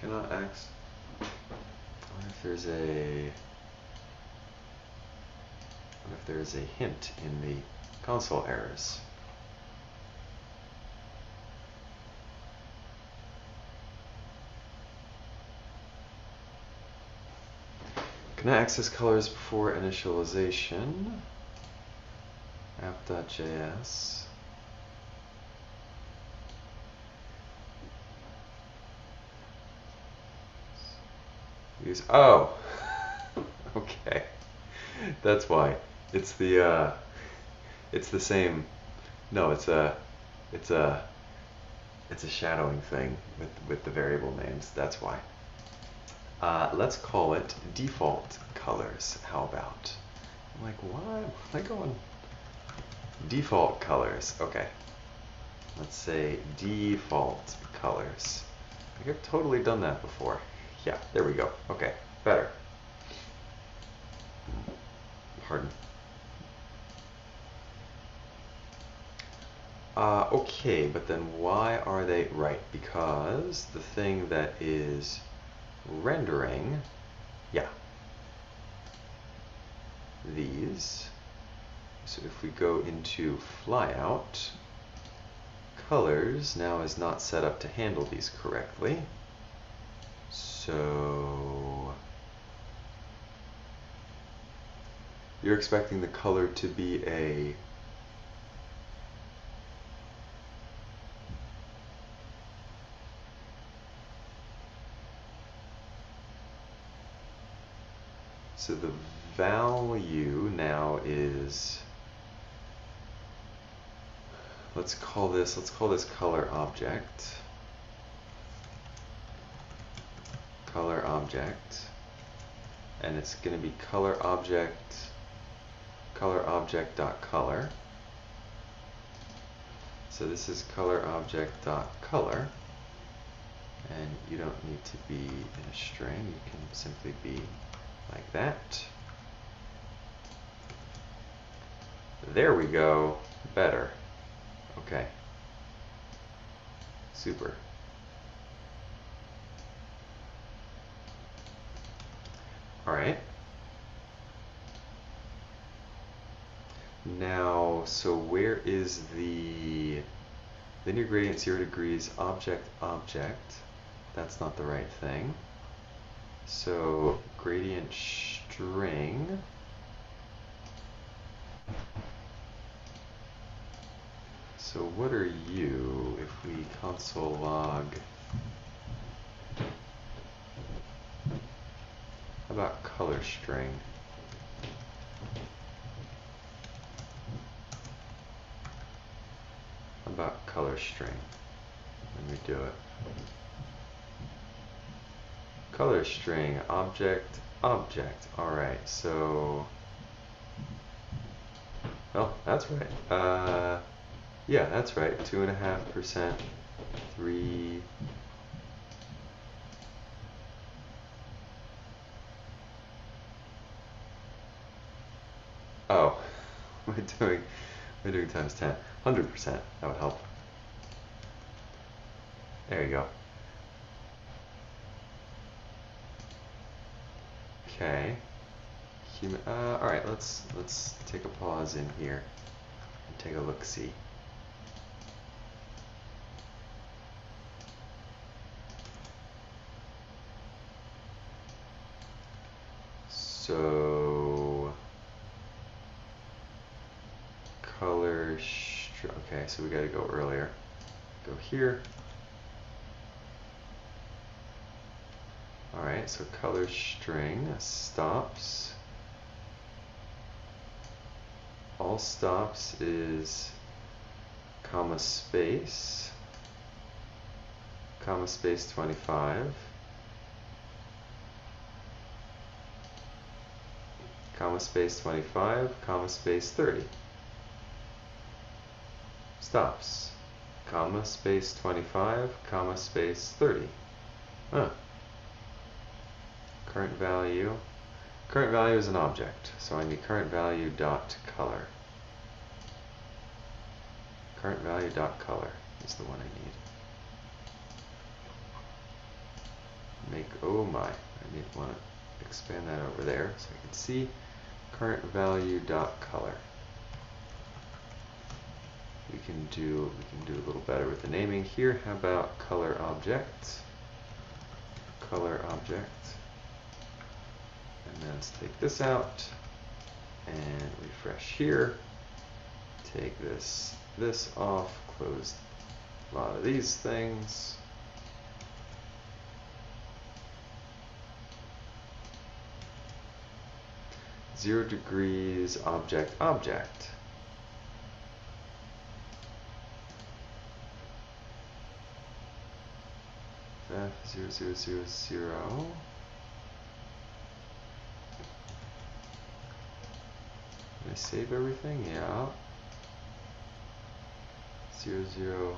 Cannot access. I wonder if there's a hint in the console errors. Can I access colors before initialization? App.js. use, oh, okay, that's why. It's the same, no, it's a shadowing thing with the variable names, that's why. Let's call it default colors, how about? I'm like, why am I going? Default colors, okay. Let's say default colors. I've totally done that before. Yeah, there we go. Okay, better. Pardon. Okay, but then why are they right? Because the thing that is rendering, yeah, these. So if we go into flyout, colors now is not set up to handle these correctly. So you're expecting the color to be a so the value now is, let's call this color object. Color object, and it's going to be color object dot color. So this is color object dot color, and you don't need to be in a string. You can simply be like that. There we go. Better. Okay. Super. All right. Now, so where is the linear gradient 0 degrees object? That's not the right thing. So gradient string. So what are you if we console log? How about color string? How about color string? Let me do it. Color string, object. Alright, so, well, that's right. Yeah, that's right. 2.5%, 3. Oh, we're doing times 10. 100%, that would help. There you go. Okay. All right, let's take a pause in here and take a look-see. So color. Okay, so we got to go earlier. Go here. Alright, so color string stops. All stops is comma space 25, comma space 25, comma space 30. Stops, comma space 25, comma space 30. Huh. Current value is an object, so I need current value dot color. Current value dot color is the one I need. Oh my, I want to expand that over there so I can see current value dot color. We can do a little better with the naming here. How about color object? Color object. And then let's take this out and refresh here. Take this off, close a lot of these things. 0 degrees object object. F0000. Did I save everything? Yeah. 0, 0.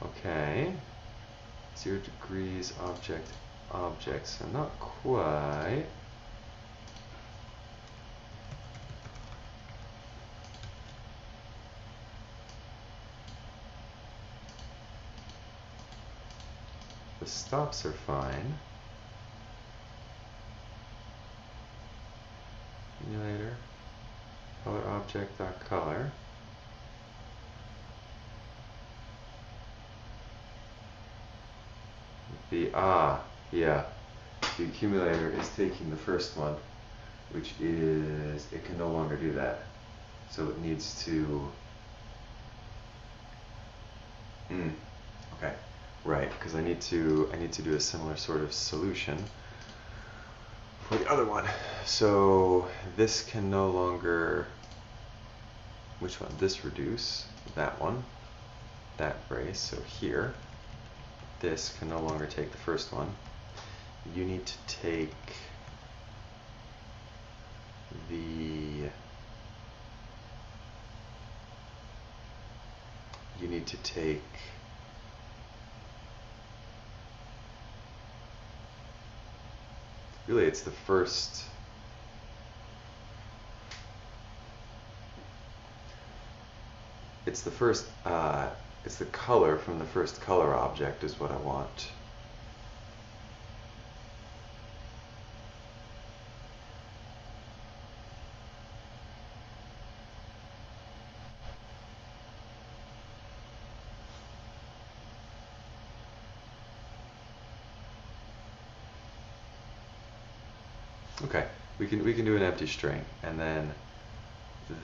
Okay. 0 degrees object object. So not quite. The stops are fine. Accumulator, color object dot color. Yeah. The accumulator is taking the first one, which is, it can no longer do that. So it needs to, okay, right, because I need to do a similar sort of solution for the other one. So this can no longer, which one? This reduce, that one, that brace, so here. This can no longer take the first one. You need to take the, really it's the first, it's the color from the first color object is what I want. Okay, we can do an empty string, and then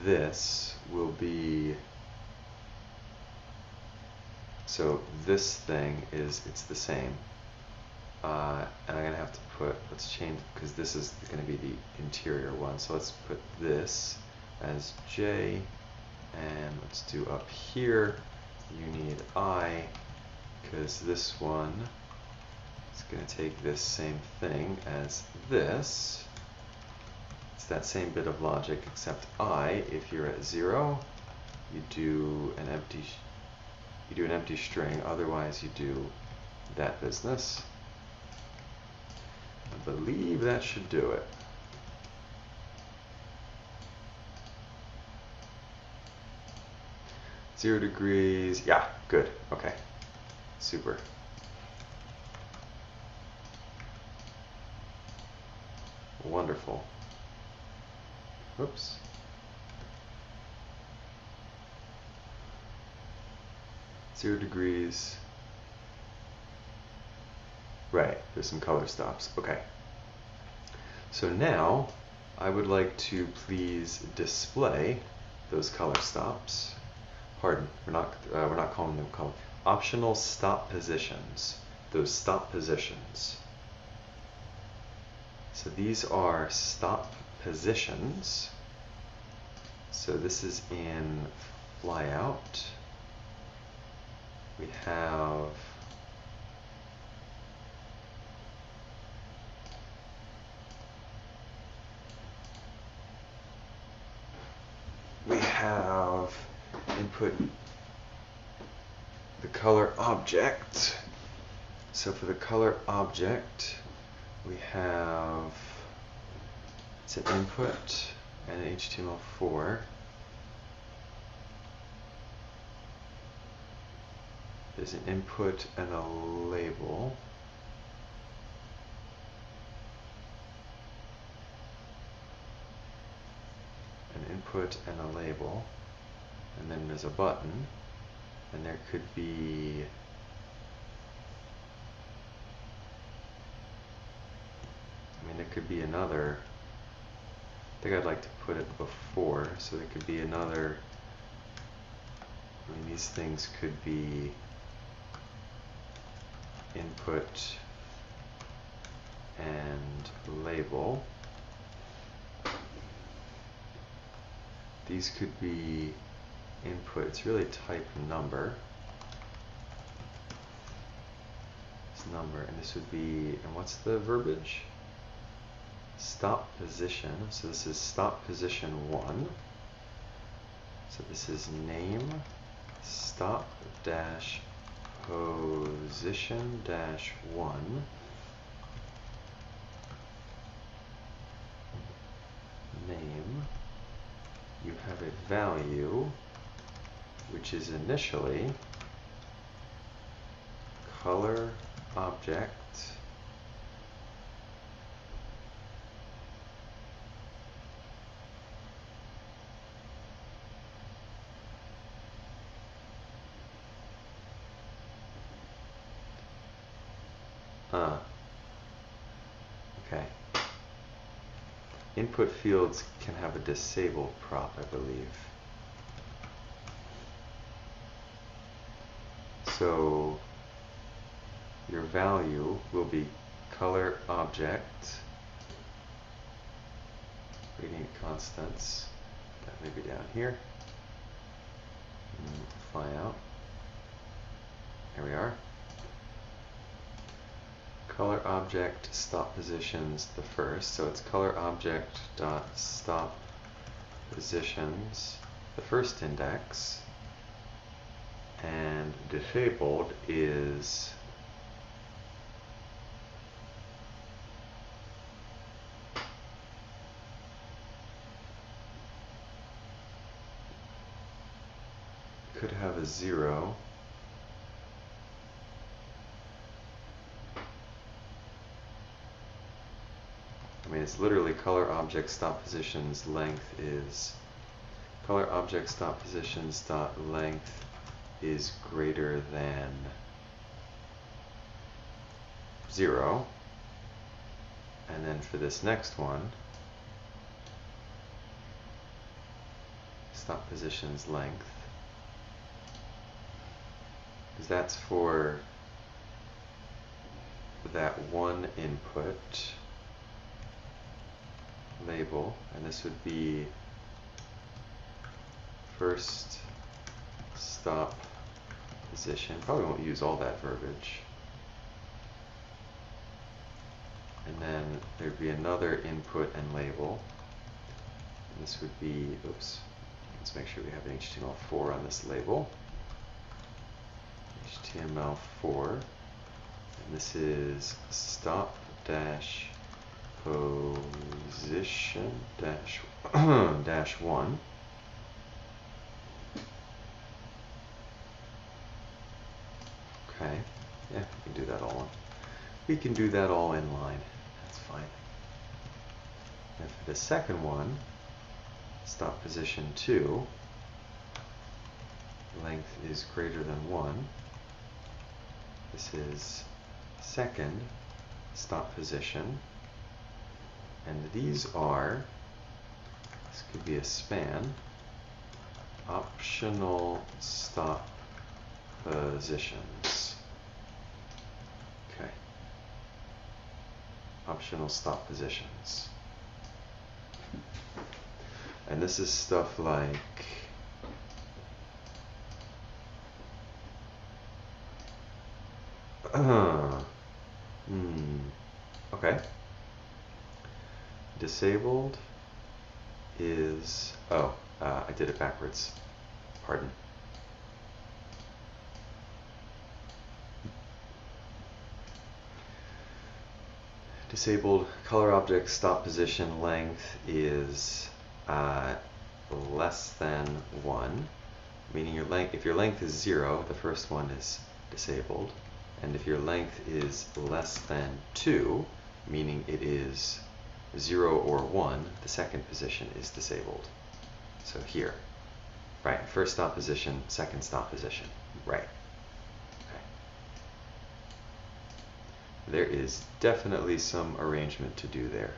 this will be, so this thing is, it's the same, and I'm gonna have to put, let's change, because this is gonna be the interior one, so let's put this as J, and let's do up here, you need I, because this one is gonna take this same thing as this. It's that same bit of logic, except I, if you're at 0, you do an empty string, otherwise you do that business. I believe that should do it. Zero degrees, yeah, good, okay, super. Wonderful. Oops. Zero degrees. Right, there's some color stops. Okay. So now I would like to please display those color stops. Pardon, we're not calling them color. Optional stop positions. Those stop positions. So these are stop positions. So this is in flyout. We have input the color object. So for the color object, we have, it's an input and an HTML4. There's an input and a label. An input and a label. And then there's a button. And there could be there could be another, I think I'd like to put it before, so there could be another, these things could be input and label. these could be input. It's really type number. It's number, and this would be, and what's the verbiage? Stop position. So this is stop position 1. So this is name stop dash position dash 1. Name. You have a value which is initially color object okay. Input fields can have a disabled prop, I believe. So your value will be color object, gradient constants, that may be down here, fly out, there we are. Color object stop positions the first, so it's color object dot stop positions the first index, and disabled is could have a 0. I mean, it's literally color object stop positions length is color object stop positions dot length is greater than 0. And then for this next one, stop positions length, because that's for that one input label, and this would be first stop position. Probably won't use all that verbiage. And then there'd be another input and label. And this would be, oops, let's make sure we have an HTML4 on this label. HTML4. And this is stop dash position dash dash 1. Okay, yeah, we can do that all. We can do that all in line. That's fine. And for the second one, stop position 2, length is greater than 1. This is second stop position. And these are, this could be a span, optional stop positions. Okay. Optional stop positions. And this is stuff like okay. Disabled is, I did it backwards. Pardon. Disabled color object stop position length is less than 1, meaning your length, if your length is 0, the first one is disabled, and if your length is less than 2, meaning it is 0 or 1, the second position is disabled. So here, right, first stop position, second stop position, right. Okay. There is definitely some arrangement to do there.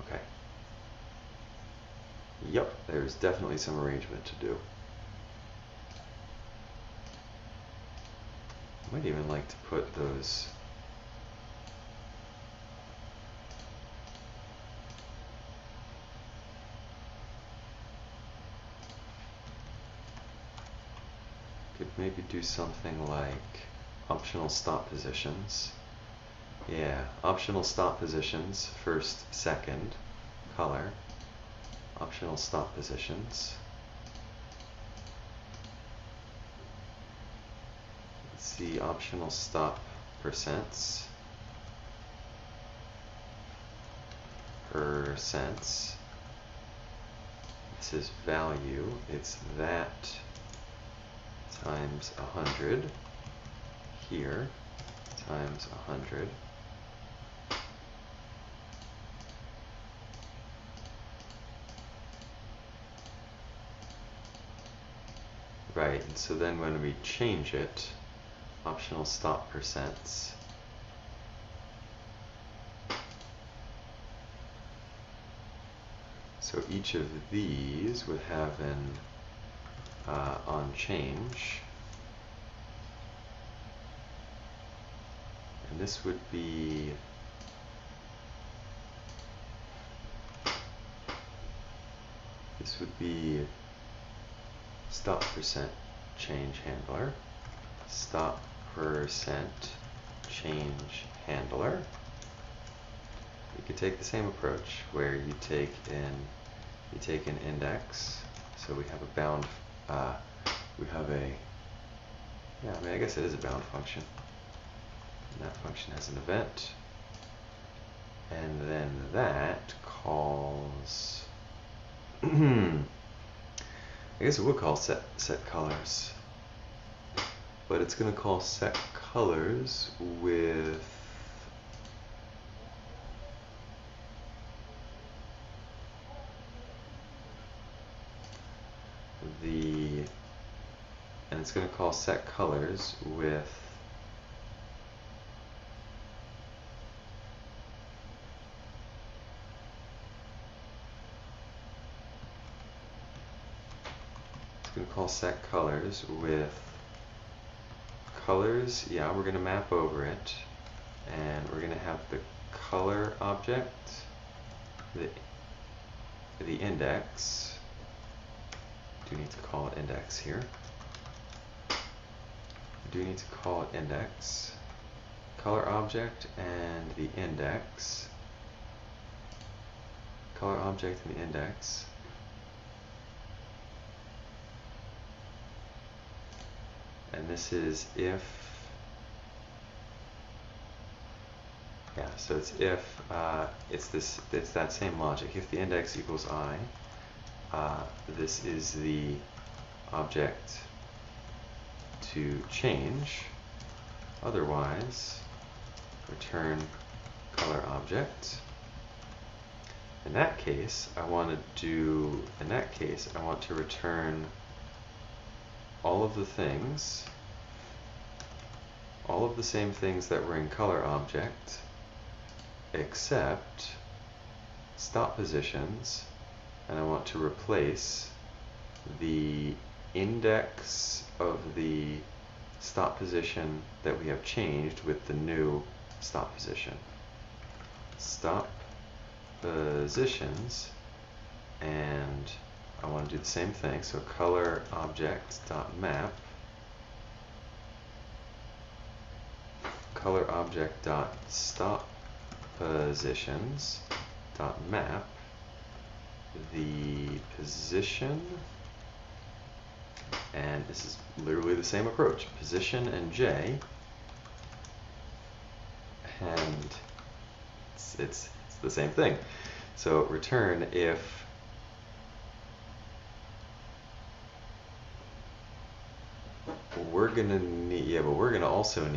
Okay. Yep, there's definitely some arrangement to do. I might even like to put those maybe do something like optional stop positions. Yeah, optional stop positions, first, second, color, optional stop positions. Let's see, optional stop percents. Percents. This is value, it's that times 100 here times 100. Right, and so then when we change it, optional stop percents, so each of these would have an on change, and this would be stop percent change handler, stop percent change handler. You could take the same approach where you take an index. So we have a bound. We have a. Yeah, I mean, I guess it is a bound function. And that function has an event, and then that calls. I guess it would call set colors, but it's going to call set colors with and it's going to call set colors with colors. Yeah, we're going to map over it, and we're going to have the color object, the index. Do need to call it index here. Do need to call it index, color object, and the index. Color object and the index. And this is if, yeah, so it's if, it's that same logic. If the index equals I, this is the object to change. Otherwise, return color object. In that case, I want to return all of the things, all of the same things that were in color object, except stop positions, and I want to replace the index of the stop position that we have changed with the new stop position. Stop positions, and I want to do the same thing, so color object dot map, color object dot stop positions dot map the position, and this is literally the same approach, position and J, and it's the same thing. So return if we're gonna need, but we're gonna also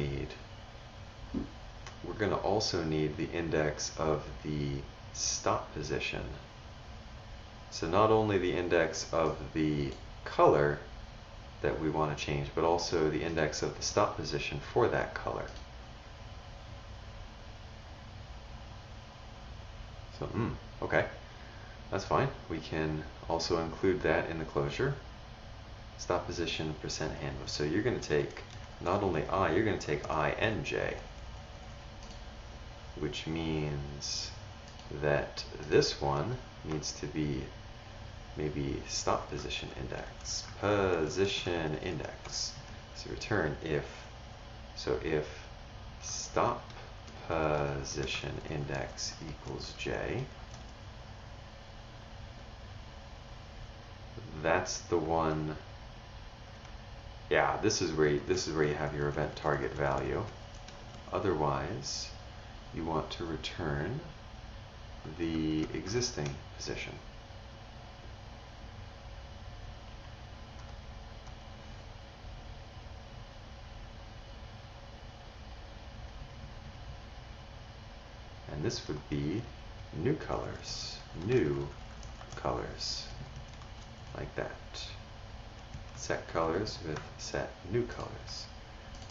need the index of the stop position. So not only the index of the color that we want to change, but also the index of the stop position for that color. So, okay, that's fine. We can also include that in the closure. Stop position percent handler. So you're going to take not only I, you're going to take I and J, which means that this one needs to be maybe stop position index, So return if. So if stop position index equals j, that's the one. Yeah, this is where you have your event target value. Otherwise, you want to return the existing position. And this would be new colors, like that. Set colors with set new colors.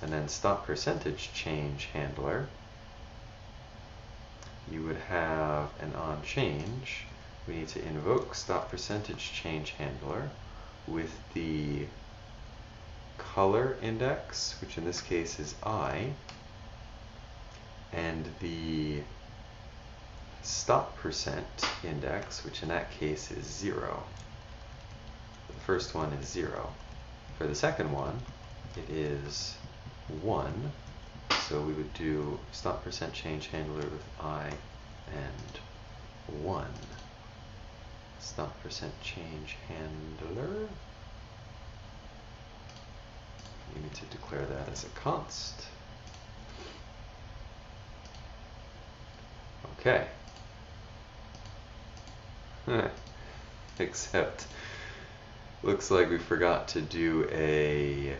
And then stop percentage change handler, you would have an on change. We need to invoke stop percentage change handler with the color index, which in this case is I, and the stop percent index, which in that case is 0. The first one is 0. For the second one, it is 1. So we would do stop percent change handler with I and 1. Stop percent change handler. You need to declare that as a const. Okay. Except, looks like we forgot to do a...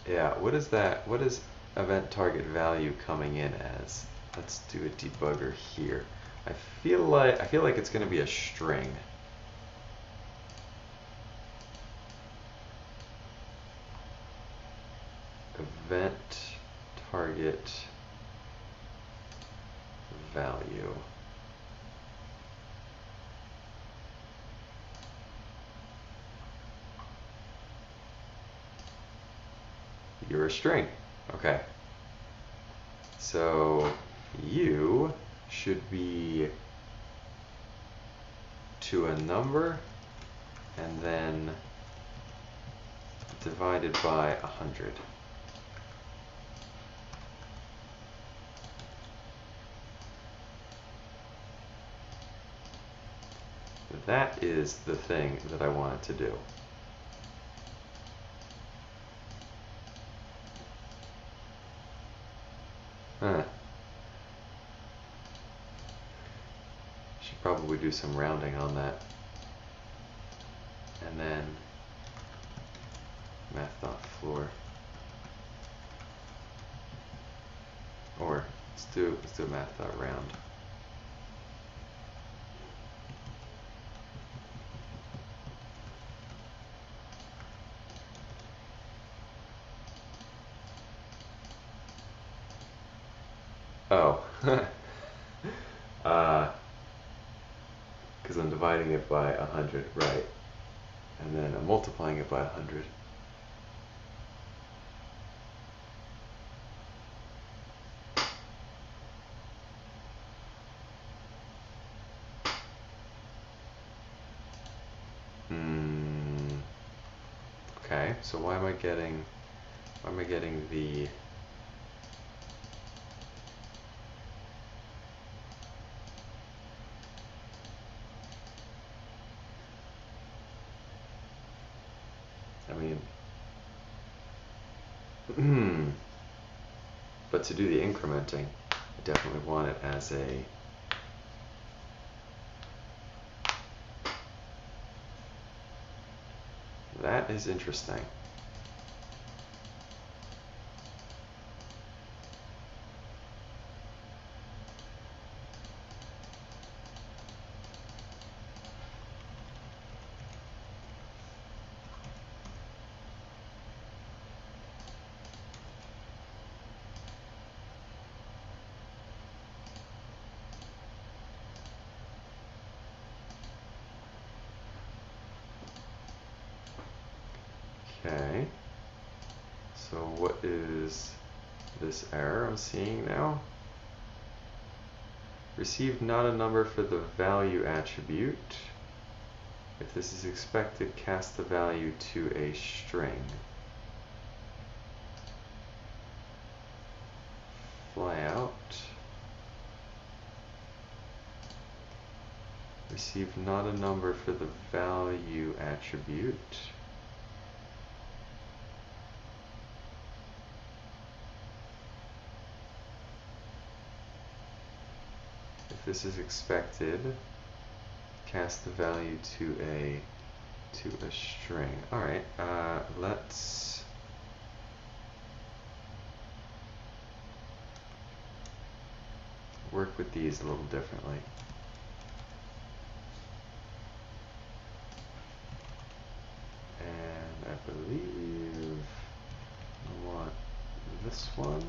Yeah, what is that? What is event target value coming in as? Let's do a debugger here. I feel like it's going to be a string. Event target value. You're a string. Okay. So you should be to a number and then divided by 100. That is the thing that I wanted to do. Should probably do some rounding on that. And then math.floor. Or let's do math.round. Oh, because I'm dividing it by 100, right? And then I'm multiplying it by 100. Okay, so why am I getting the but to do the incrementing, I definitely want it as a that is interesting. Okay, so what is this error I'm seeing now? Received not a number for the value attribute. If this is expected, cast the value to a string. Fly out. Receive not a number for the value attribute. If this is expected, cast the value to a string. All right, let's work with these a little differently. And I believe I want this one,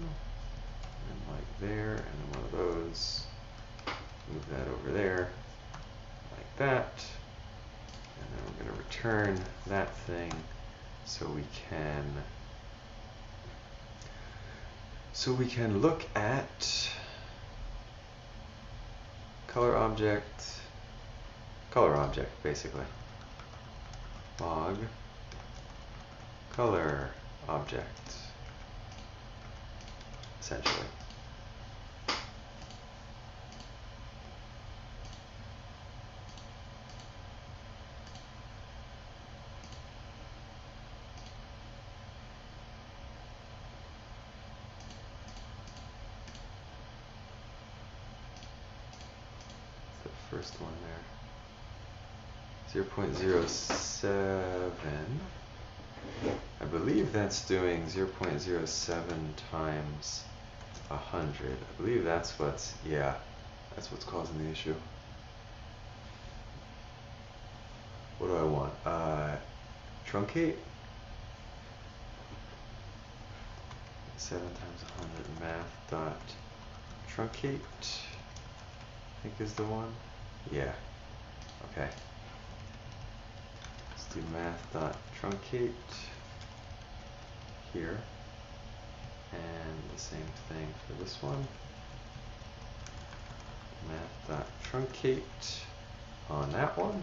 and like there, and then one of those. Move that over there, like that. And then we're going to return that thing so we can look at color object basically. Log color object, essentially. First one there, 0.07. I believe that's doing 0.07 times 100. I believe that's what's causing the issue. What do I want? Truncate. 7 times 100 math dot truncate, I think is the one. Yeah. Okay. Let's do math.truncate here. And the same thing for this one. Math.truncate on that one.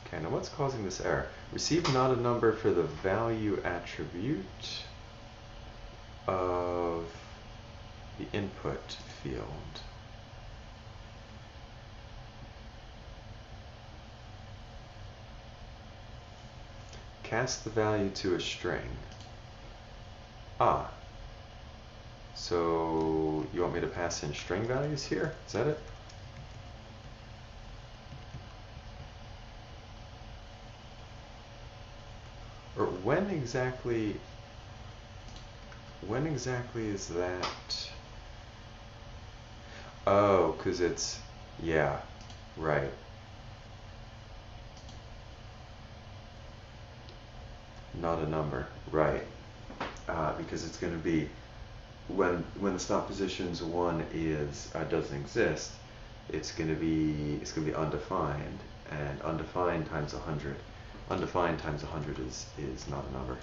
Okay, now what's causing this error? Receive not a number for the value attribute of the input field. Cast the value to a string. So you want me to pass in string values here? Is that it? Or when exactly is that? Oh, because it's, yeah, right. Not a number, right? Because it's going to be when the stop positions 1 doesn't exist, it's going to be undefined, and undefined times 100. Undefined times 100 is not a number.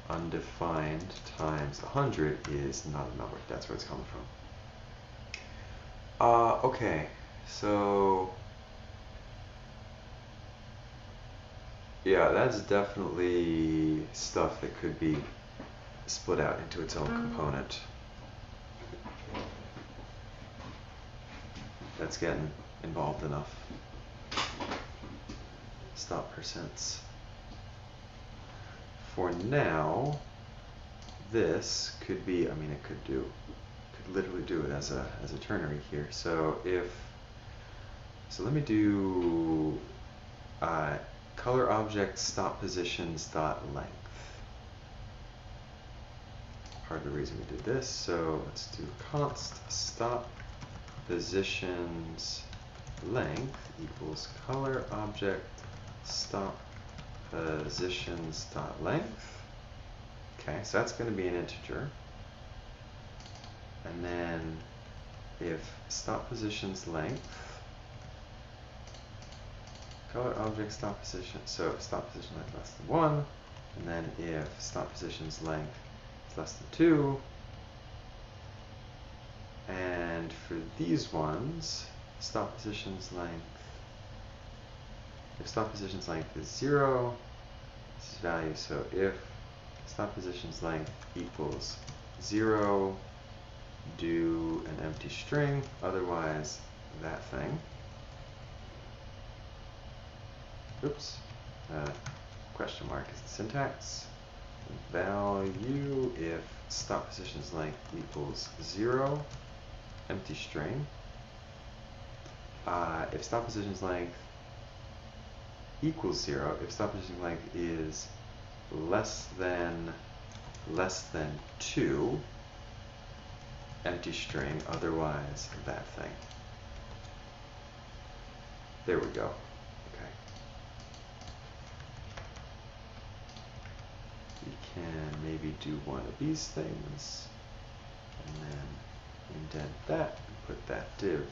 Undefined times 100 is not a number. That's where it's coming from. Okay, so yeah, that's definitely stuff that could be split out into its own component. That's getting involved enough. Stop percents. For now, this could be, I mean, it could literally do it as a ternary here. So let me do color object stop positions dot length. Part of the reason we did this. So let's do const stop positions length equals color object stop positions dot length. Okay, so that's going to be an integer. And then if stop positions length, color object stop position, so stop position length less than 1, and then if stop positions length is less than 2, and for these ones, stop positions length if stop positions length is 0, this is value. So if stop positions length equals 0, do an empty string, otherwise that thing. Oops, question mark is the syntax. Value if stop positions length equals 0, empty string. If stop positions length equals 0, if stop position length is less than 2, empty string, otherwise that thing. There we go. Okay. We can maybe do one of these things, and then indent that and put that div.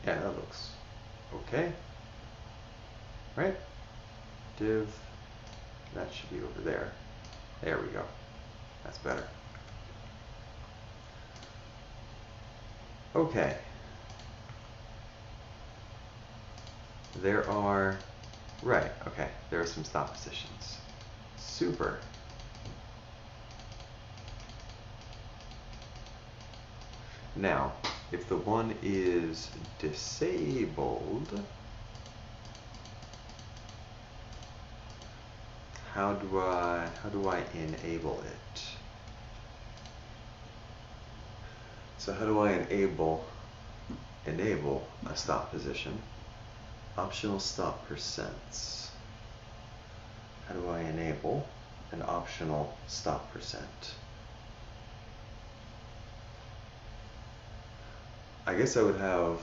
Yeah, that looks okay. Right? Div, that should be over there. There we go. That's better. Okay. There are, right, okay, there are some stop positions. Super. Now, if the one is disabled, how do I enable it? So how do I enable a stop position? Optional stop percents. How do I enable an optional stop percent? I guess I would have,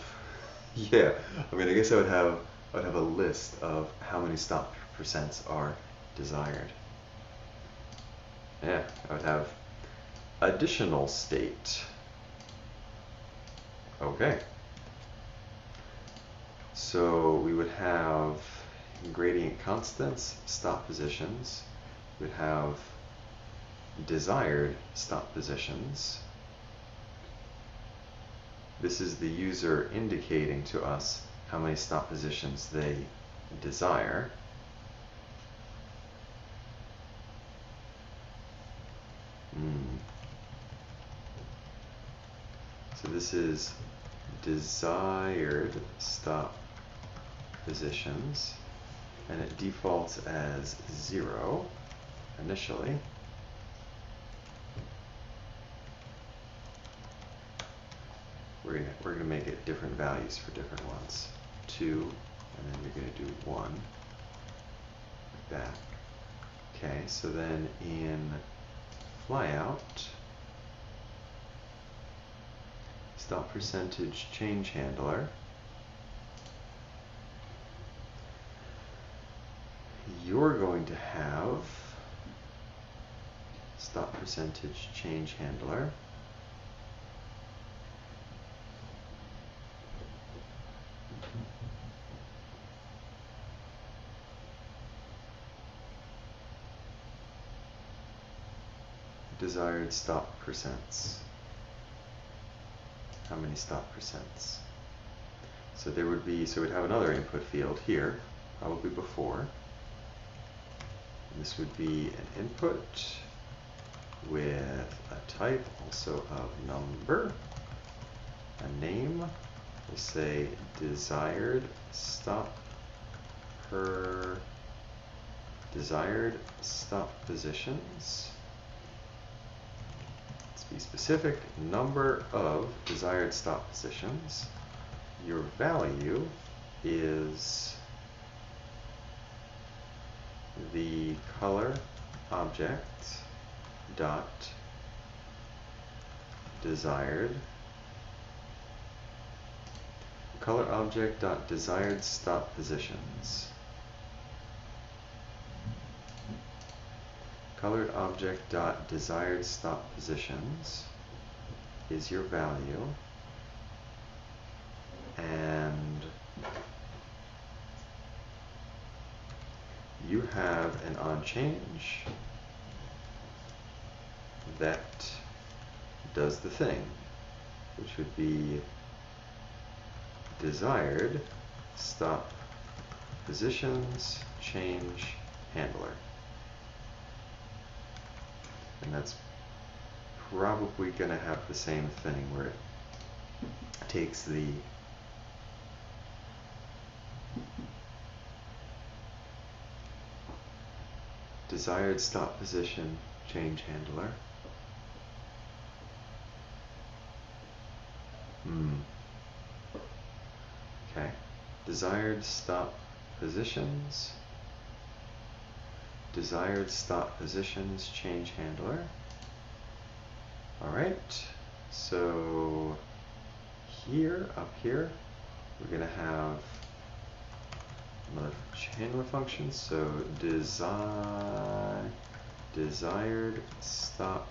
yeah, I mean, I guess I would have a list of how many stop percents are desired. Yeah, I would have additional state. Okay. So we would have gradient constants, stop positions. We would have desired stop positions. This is the user indicating to us how many stop positions they desire. So this is desired stop positions, and it defaults as 0 initially. We're gonna make it different values for different ones. 2, and then you're gonna do 1, like that. Okay, so then in flyout, stop percentage change handler, you're going to have stop percentage change handler. Desired stop percents. How many stop percents? So there would be, so we'd have another input field here, probably before. This would be an input with a type also of number, a name. We'll say desired stop positions. Let's be specific, number of desired stop positions. Your value is the color object dot desired stop positions. Colored object dot desired stop positions is your value, and you have an onChange that does the thing, which would be desired stop positions change handler. And that's probably going to have the same thing where it takes the desired stop position change handler. Okay. Desired stop positions. Desired stop positions change handler. Alright. So here, up here, we're going to have another handler function. So desired stop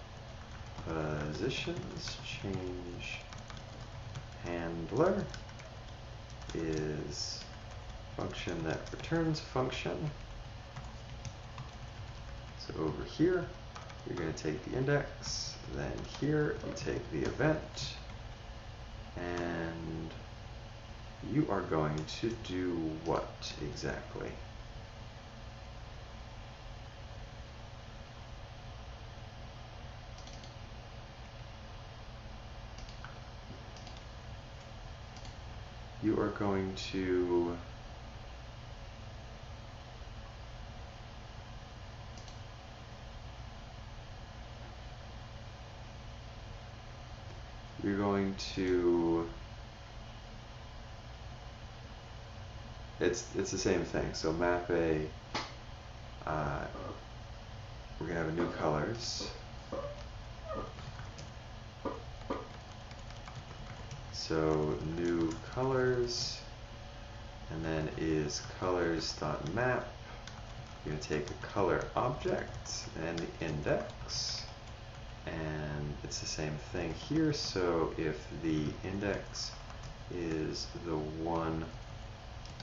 positions change handler is function that returns function. So over here, you're going to take the index, then here you take the event, and you are going to do what exactly? You are going to it's the same thing. So map a we're gonna have a new colors. So new colors, and then is colors.map. You're going to take a color object and the index, and it's the same thing here. So if the index is the one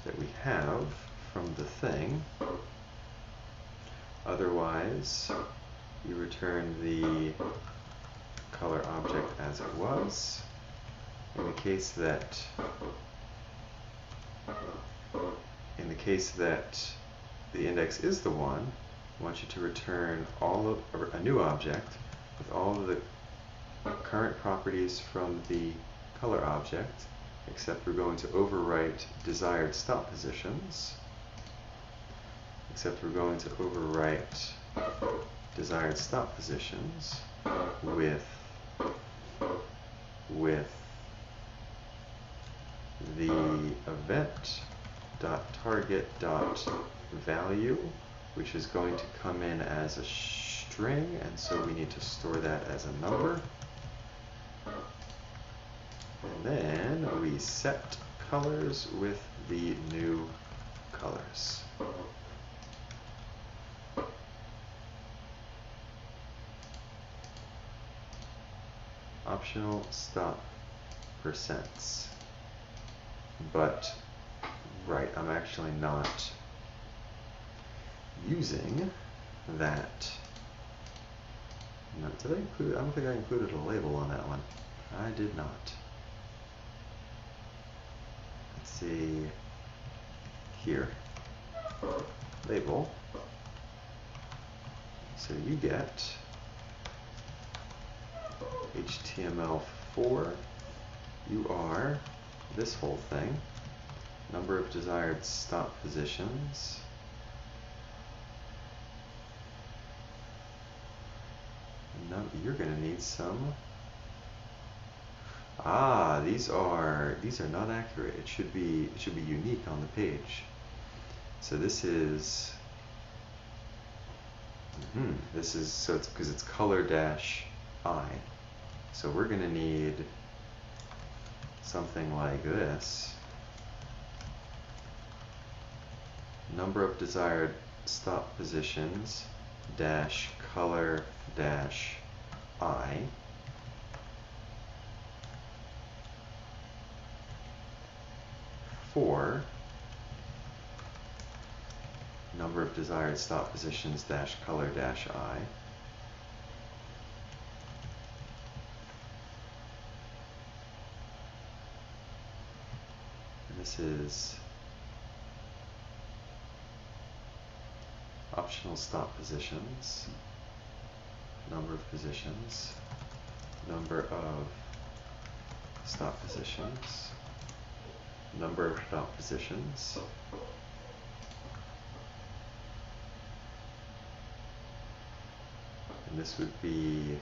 that we have from the thing, otherwise you return the color object as it was. In the case that the index is the one, I want you to return a new object with all of the current properties from the color object, except we're going to overwrite desired stop positions. Except we're going to overwrite desired stop positions with the event.target.value, which is going to come in as a string, and so we need to store that as a number. And then we set colors with the new colors. Optional stop percents. But, right, I'm actually not using that. No, did I include? I don't think I included a label on that one. I did not. Let's see here. Label. So you get HTML4. You are this whole thing, number of desired stop positions, you're going to need some, these are not accurate. It should be unique on the page. So this is so it's because it's color-I. So we're going to need something like this. Number of desired stop positions dash color dash I for number of desired stop positions dash color dash I this is optional stop positions, number of positions, number of stop positions, number of stop positions, and this would be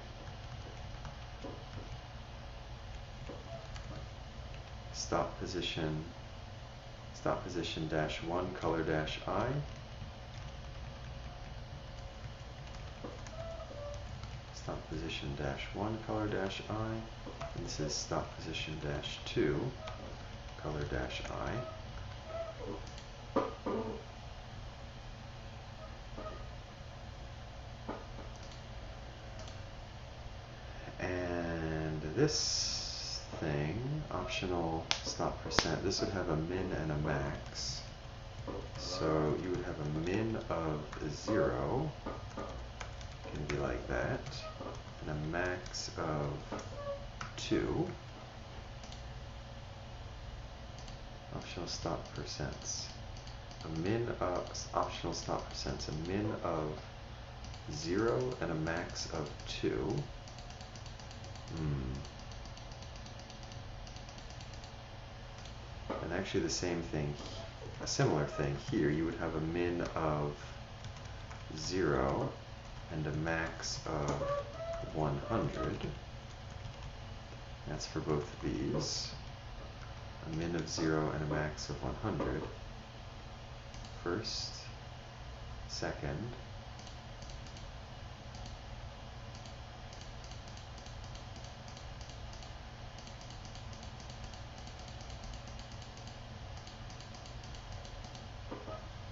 stop position dash 1 color dash I, stop position dash 1 color dash I, and this is stop position dash 2 color dash I. And this thing, optional stop percent, this would have a min and a max. So you would have a min of 0, can be like that, and a max of 2. Optional stop percents. A min of optional stop percents, a min of 0 and a max of 2. And actually the same thing, a similar thing here, you would have a min of 0 and a max of 100. That's for both of these. A min of 0 and a max of 100. First, second,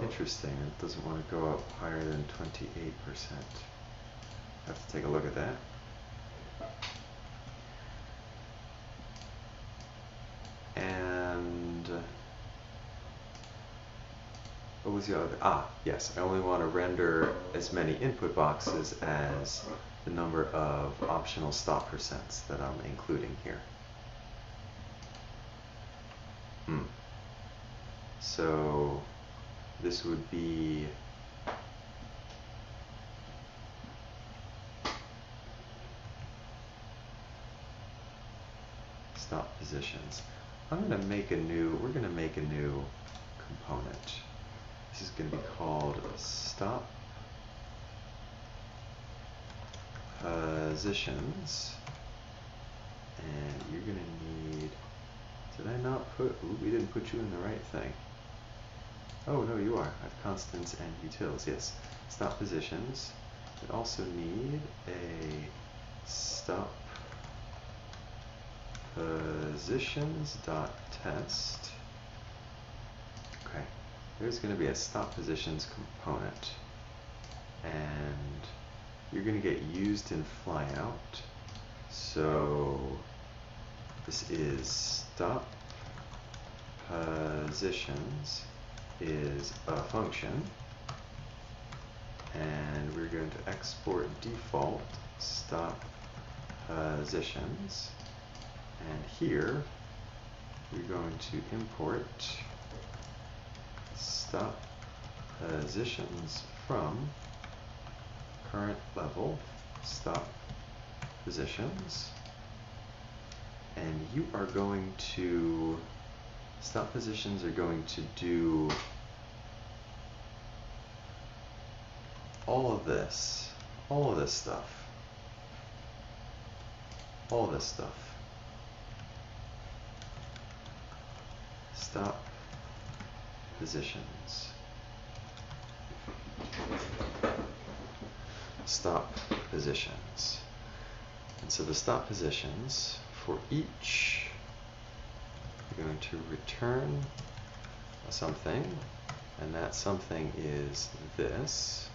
interesting, it doesn't want to go up higher than 28%. Have to take a look at that. And what was the other? Yes, I only want to render as many input boxes as the number of optional stop percents that I'm including here. So this would be stop positions. We're going to make a new component. This is going to be called stop positions, and you're going to need, did I not put, we didn't put you in the right thing. Oh, no, you are. I have constants and utils. Yes. Stop positions. We also need a stop positions dot test. Okay. There's going to be a stop positions component, and you're going to get used in flyout. So this is stop positions is a function, and we're going to export default stop positions, and here we're going to import stop positions from current level stop positions, and you are going to stop positions are going to do all of this stuff. Stop positions. Stop positions. And so the stop positions for each, we're going to return something, and that something is this.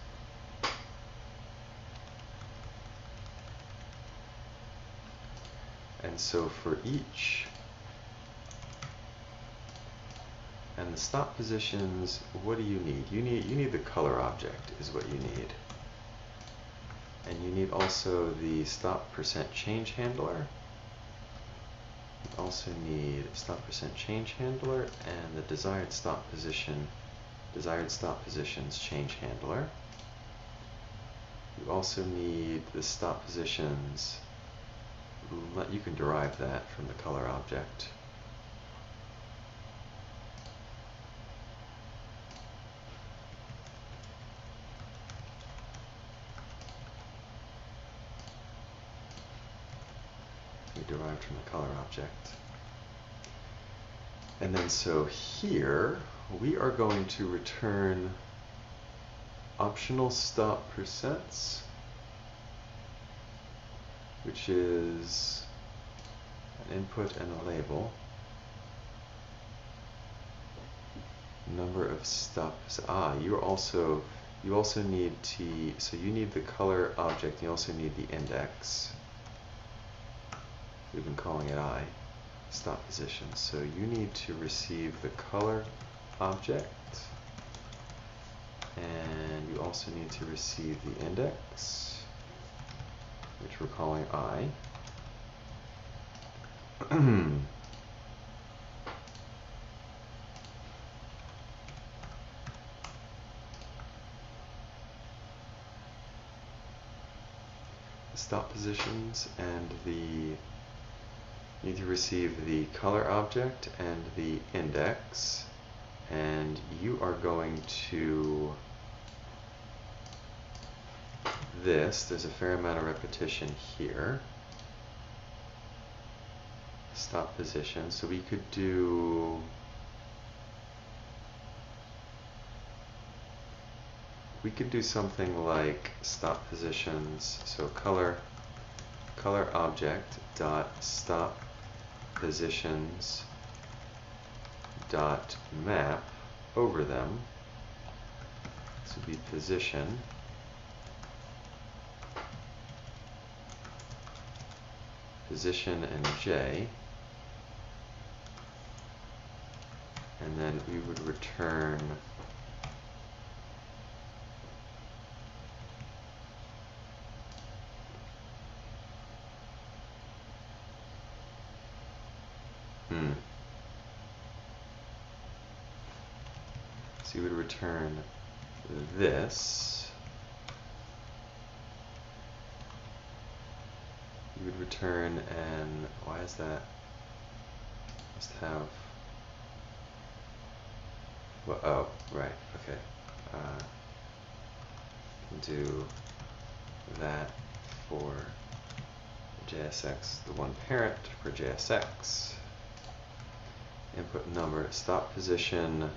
And so for each, and the stop positions, what do you need? You need the color object is what you need. And you need also the stop percent change handler. We also need stop percent change handler and the desired stop positions change handler. You also need the stop positions. You can derive that from the color object. Derived from the color object. And then so here we are going to return optional stop percents, which is an input and a label. Number of stops. You also need so you need the color object, you also need the index. We've been calling it I, stop position. So you need to receive the color object, and you also need to receive the index, which we're calling I. The stop positions and you need to receive the color object and the index, and you are going to there's a fair amount of repetition here. Stop position, so we could do something like stop positions, so color object dot stop positions dot map over them. This would be position and J, and then we would return so you would return this. You would return, and why is that? Must have. Well, oh, right. Okay. Do that for JSX, the one parent for JSX. Input number, stop position.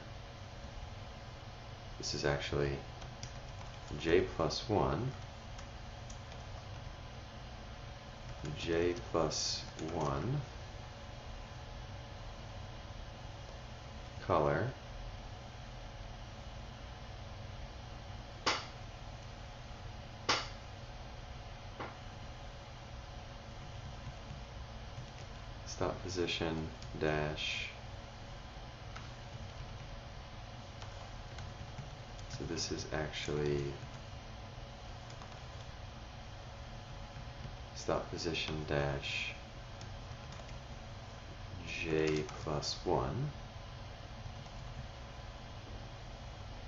This is actually J plus 1. J plus 1. Color. Stop position dash. So this is actually stop position dash J plus 1,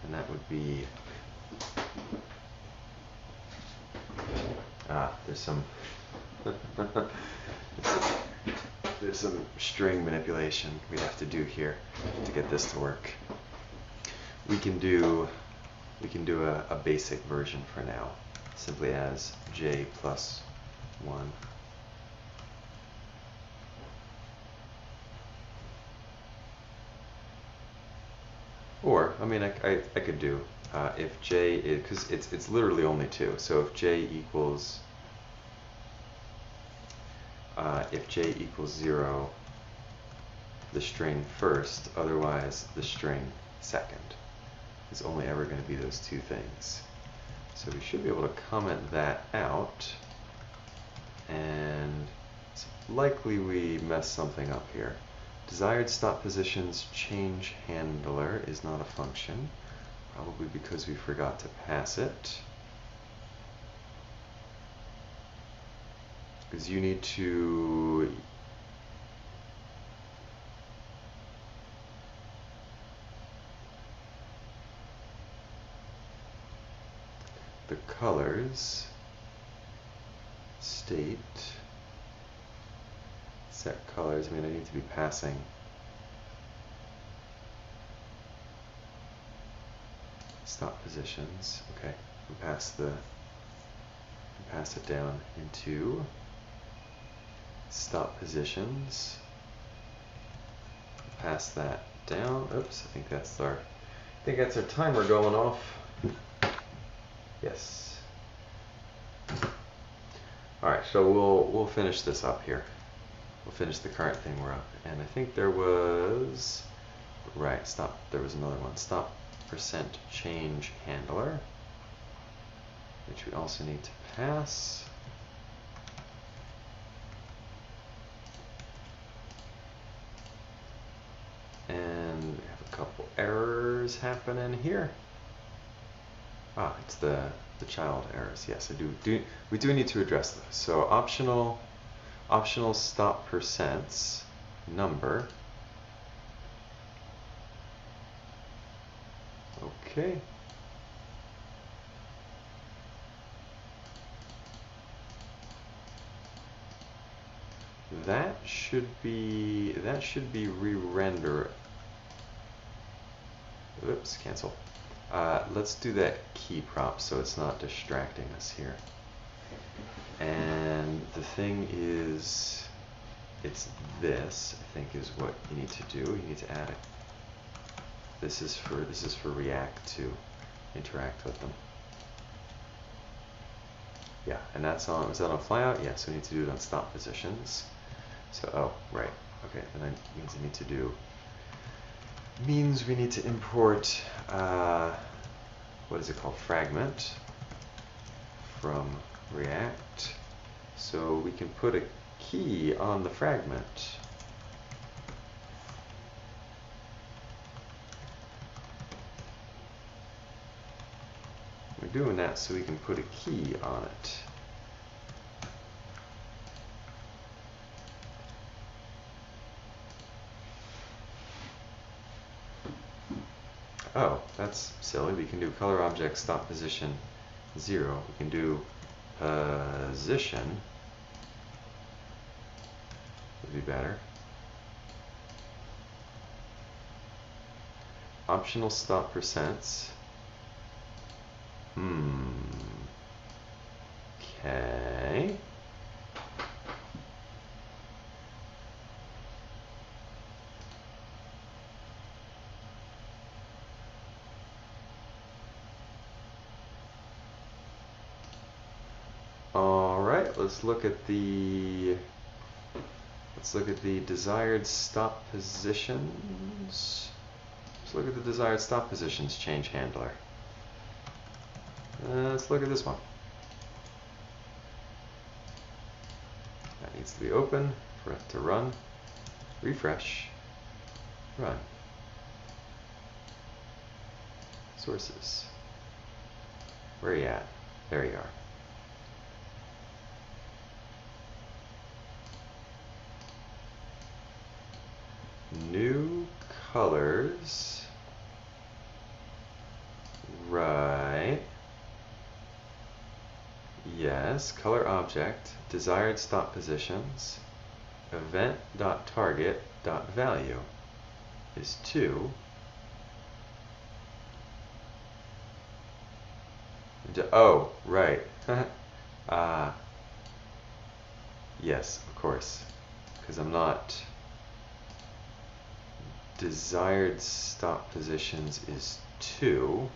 and that would be there's some string manipulation we have to do here to get this to work. We can do a basic version for now, simply as J plus 1. Or, I mean, I could do if J is, because it's literally only 2. So if J equals 0, the string first, otherwise the string second. It's only ever going to be those 2 things. So we should be able to comment that out, and it's likely we messed something up here. Desired stop positions change handler is not a function, probably because we forgot to pass it. Because you need to colors, state, set colors. I mean, I need to be passing stop positions. Okay, we pass it down into stop positions. Pass that down. Oops, I think that's our timer going off. Yes. All right, so we'll finish this up here. We'll finish the current thing we're up, and I think there was there was another one. Stop percent change handler, which we also need to pass. And we have a couple errors happening here. Ah, it's the child errors. Yes, we do need to address those. So optional stop percents number. Okay. That should be re-render. Oops, cancel. Let's do that key prop so it's not distracting us here. And the thing is, it's this, I think, is what you need to do. You need to add it. This is for React to interact with them. Yeah, and was that on flyout? Yeah, so we need to do it on stop positions. So, oh, right. Okay, then that means we need to import, what is it called? Fragment from React. So we can put a key on the fragment. We're doing that so we can put a key on it. Oh, that's silly. We can do color object stop position 0. We can do position. Would be better. Optional stop percents. Okay. All right, let's look at the desired stop positions. Let's look at the desired stop positions change handler. Let's look at this one. That needs to be open for it to run. Refresh. Run. Sources. Where are you at? There you are. New colors. Right. Yes, color object, desired stop positions, event.target.value is 2. Oh, right. Yes, of course, because I'm not. Desired stop positions is 2.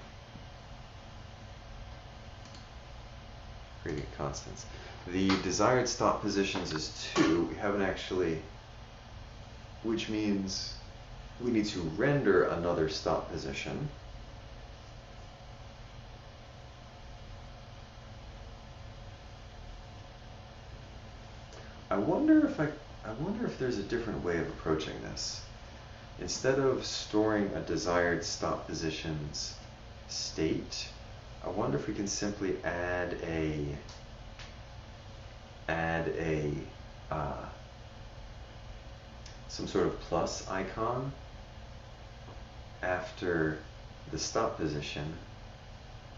Creating constants. The desired stop positions is 2. We haven't actually, which means we need to render another stop position. I wonder if there's a different way of approaching this. Instead of storing a desired stop positions state, I wonder if we can simply add some sort of plus icon after the stop position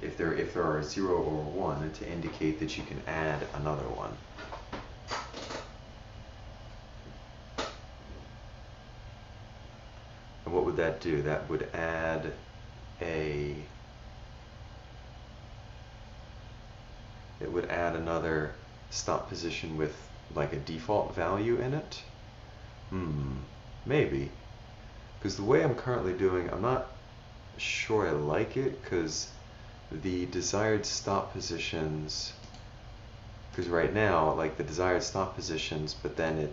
if there are 0 or 1 to indicate that you can add another one. And what would that do? That would add it would add another stop position with like a default value in it. Maybe. Because the way I'm currently doing, I'm not sure I like it, because the desired stop positions, because right now, like the desired stop positions, but then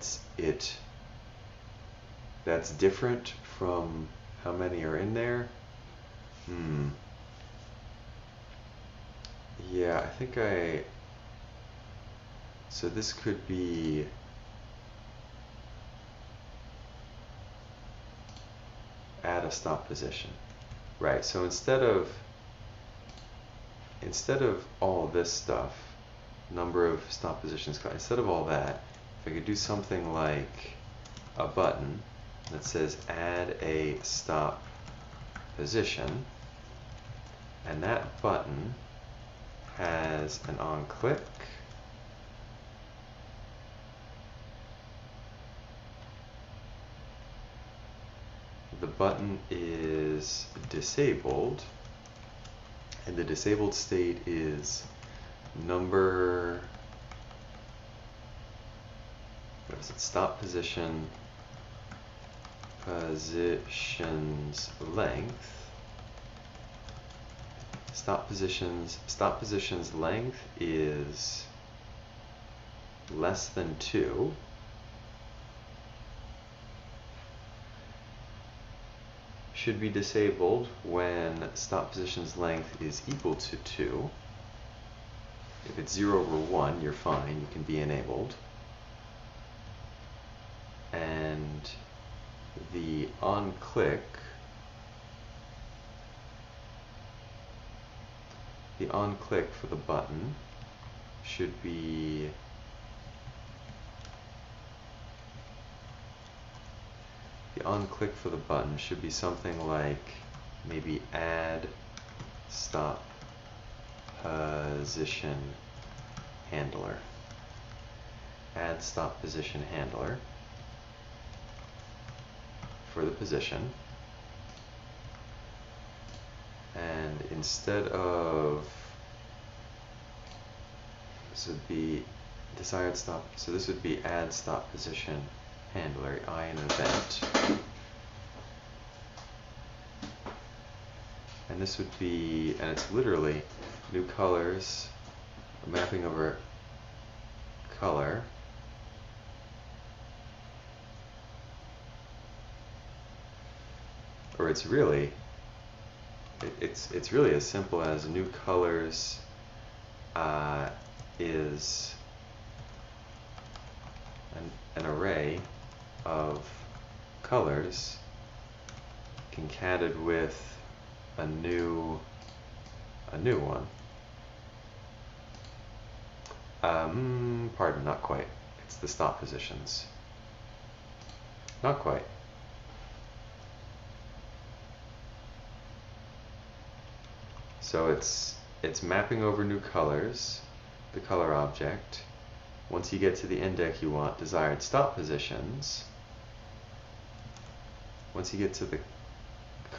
that's different from how many are in there. Yeah, I think so this could be add a stop position. Right, so instead of all this stuff, number of stop positions, instead of all that, if I could do something like a button that says add a stop position, and that button has an on click, the button is disabled, and the disabled state is number, what is it, stop position, positions length, stop positions length is less than 2, should be disabled when stop positions length is equal to 2. If it's 0 or 1, you're fine, you can be enabled. And the on click for the button should be something like maybe add stop position handler. Add stop position handler for the position. And instead of, this would be desired stop, so this would be add stop position handler, I an event. And this would be, and it's literally new colors, mapping over color. Or it's really, it's really as simple as new colors is an array of colors concatenated with a new one. Pardon, not quite. It's the stop positions. Not quite. So it's mapping over new colors, the color object. Once you get to the index you want desired stop positions, once you get to the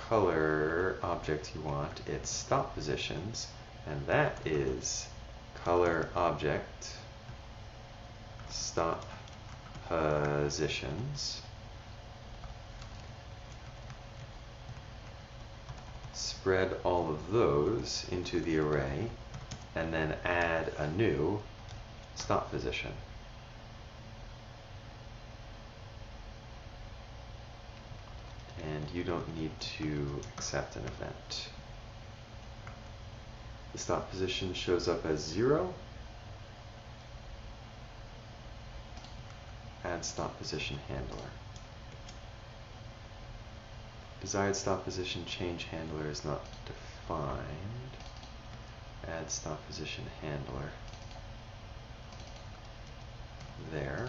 color object you want, it's stop positions, and that is color object stop positions. Spread all of those into the array, and then add a new stop position. And you don't need to accept an event. The stop position shows up as 0. Add stop position handler. Desired stop position change handler is not defined. Add stop position handler there.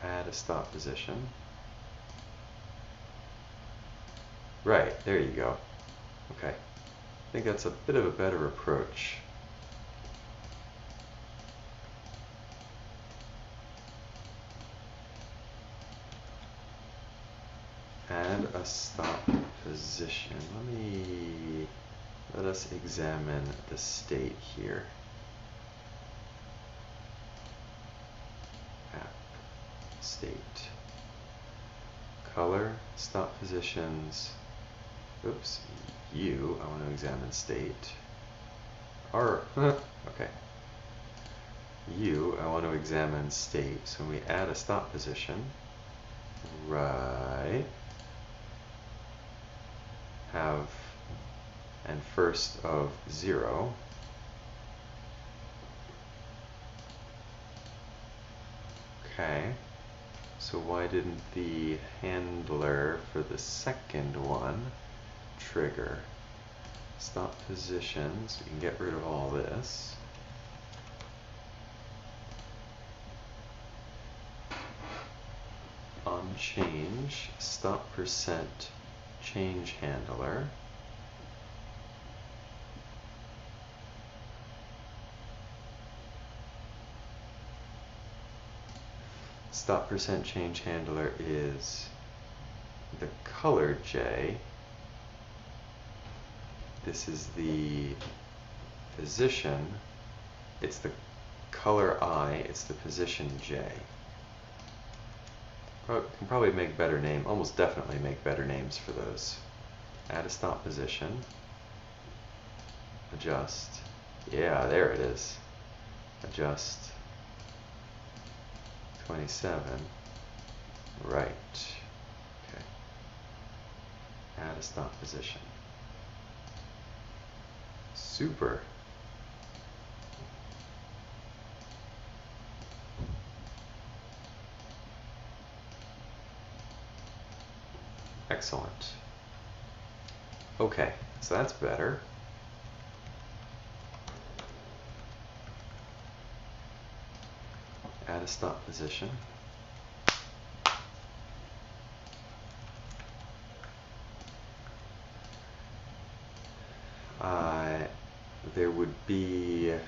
Add a stop position. Right, there you go. Okay. I think that's a bit of a better approach. Add a stop position. Let us examine the state here. App state. Color, stop positions. Oops, I want to examine state. Okay. I want to examine state. So we add a stop position. Right. Have and first of 0. Okay. So why didn't the handler for the second one trigger? Stop positions. We can get rid of all this. On change, stop percent change handler. Stop percent change handler is the color J. This is the position. It's the color I. It's the position J. Can probably make better name. Almost definitely make better names for those. Add a stop position. Adjust. Yeah, there it is. Adjust. 27. Right. Okay. Add a stop position. Super. Excellent. Okay, so that's better. Add a stop position. There would be, I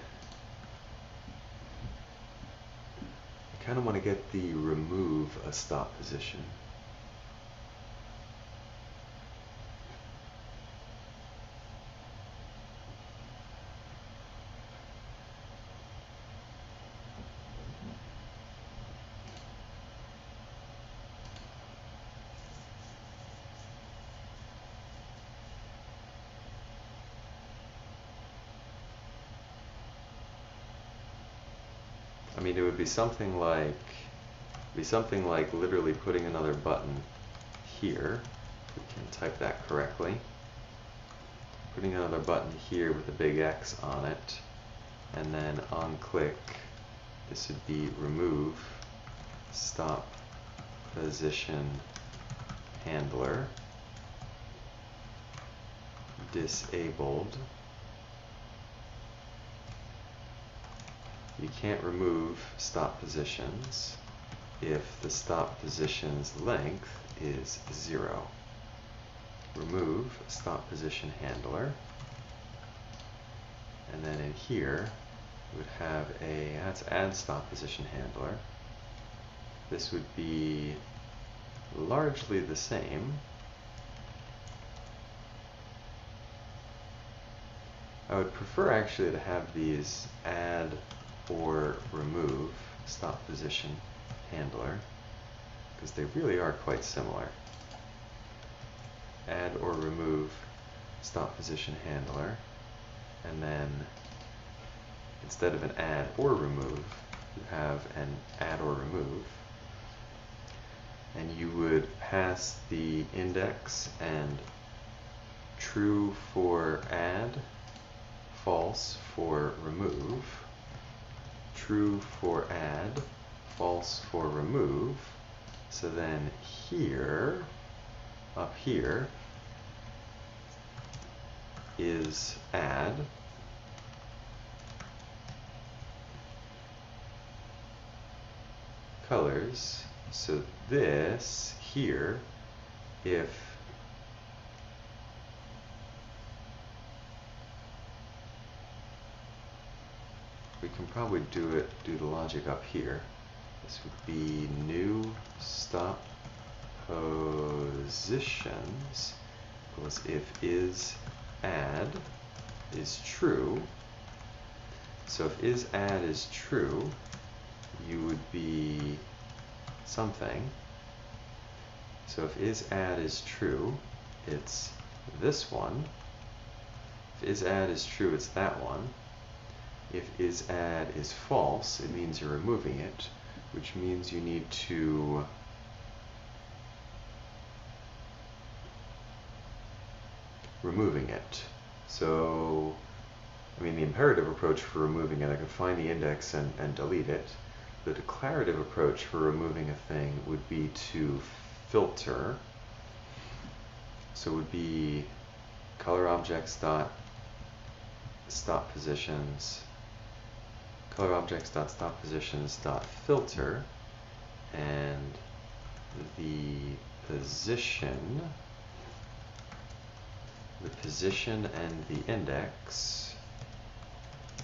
kind of want to get the remove a stop position. I mean, it would be something like literally putting another button here. If we can type that correctly. Putting another button here with a big X on it, and then on click, this would be remove stop position handler, disabled. You can't remove stop positions if the stop position's length is 0. Remove stop position handler, and then in here we would have that's add stop position handler. This would be largely the same. I would prefer actually to have these add or remove stop position handler, because they really are quite similar. Add or remove stop position handler, and then instead of an add or remove, you have an add or remove, and you would pass the index and true for add, false for remove, true for add, false for remove. So then here, up here, is add, colors. So this here, if we can probably do the logic up here. This would be new stop positions equals if is add is true. So if is add is true, you would be something. So if is add is true, it's this one. If is add is true, it's that one. If is add is false, it means you're removing it, which means you need to removing it. So, I mean, the imperative approach for removing it, I can find the index and delete it. The declarative approach for removing a thing would be to filter. So it would be color objects dot stop positions, color objects dot stop positions dot filter, and the position and the index,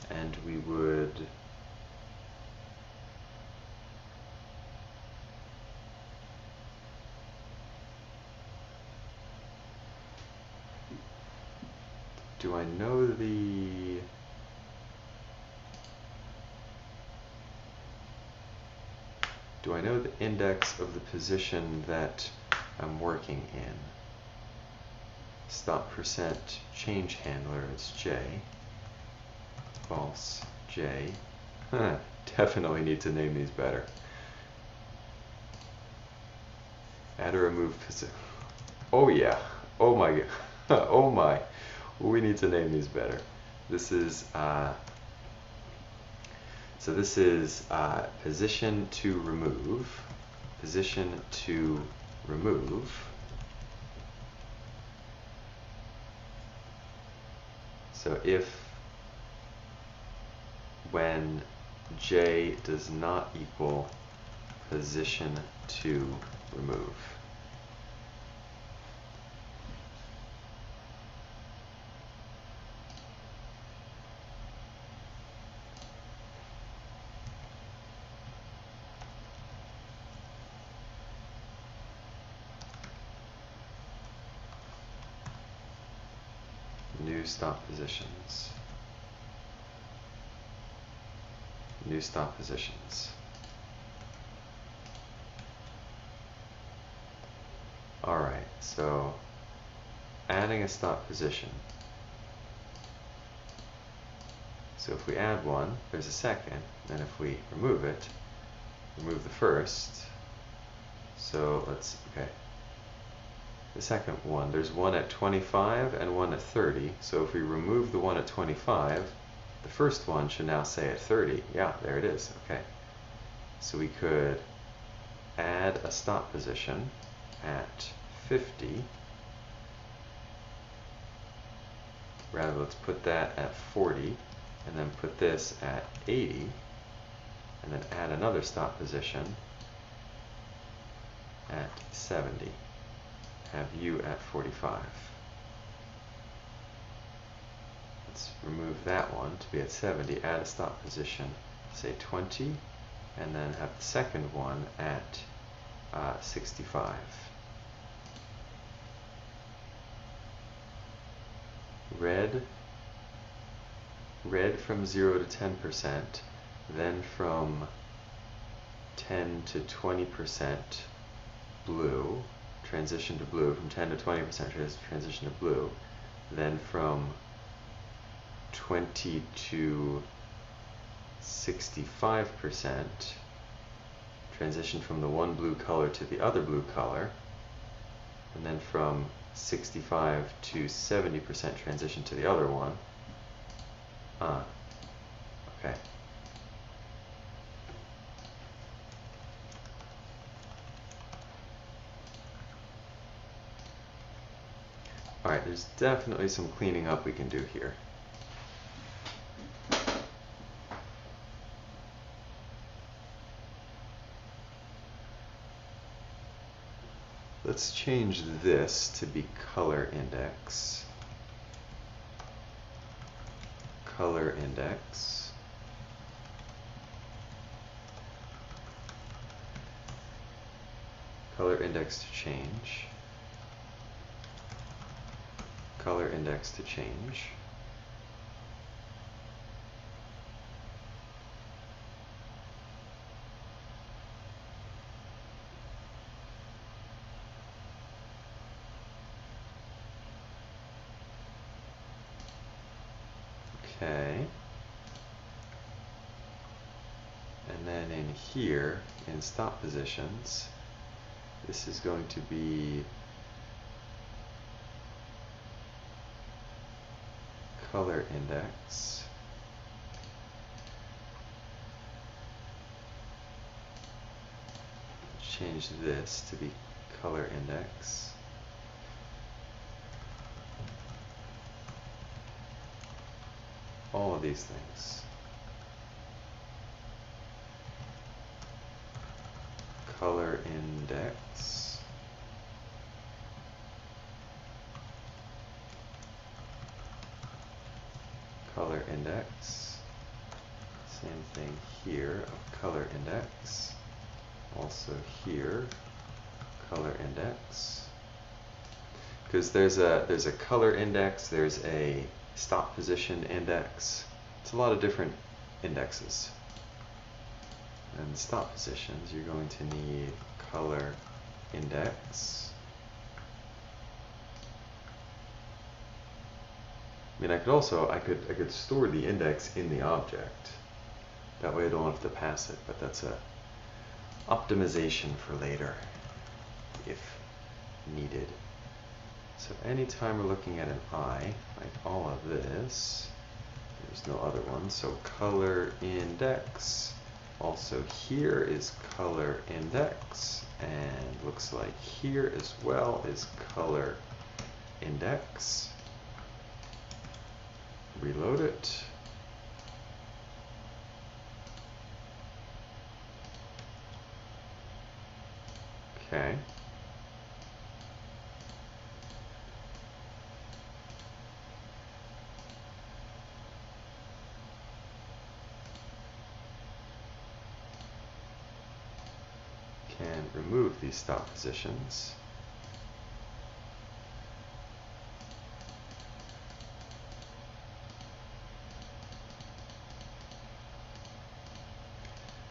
and we would do I know the index of the position that I'm working in? Stop percent change handler, it's J. False, J. Definitely need to name these better. Add or remove position. Oh yeah. Oh my. Oh my. We need to name these better. This is so this is position to remove. Position to remove. So if when J does not equal position to remove. New stop positions. New stop positions. Alright, so adding a stop position. So if we add one, there's a second, and if we remove it, remove the first. So let's, okay. The second one, there's one at 25 and one at 30. So if we remove the one at 25, the first one should now say at 30. Yeah, there it is. Okay. So we could add a stop position at 50. Rather, let's put that at 40, and then put this at 80, and then add another stop position at 70. Have U at 45. Let's remove that one to be at 70, add a stop position, say 20, and then have the second one at 65. Red from 0 to 10%, then from 10 to 20% blue, transition to blue, from 10 to 20% transition to blue, then from 20 to 65% transition from the one blue color to the other blue color, and then from 65 to 70% transition to the other one. Okay. Alright, there's definitely some cleaning up we can do here. Let's change this to be color index. Color index. color index to change, color index to change. Okay. And then in here, in stop positions, this is going to be color index. Change this to be color index. All of these things. Color index. Color index. Same thing here of color index. Also here, color index. Because there's a color index, there's a stop position index. It's a lot of different indexes. And stop positions, you're going to need color index. I mean, I could store the index in the object. That way I don't have to pass it, but that's a optimization for later, if needed. So anytime we're looking at an eye, like all of this, there's no other one, so color index. Also here is color index, and looks like here as well is color index. Reload it. Okay. Can remove these stop positions.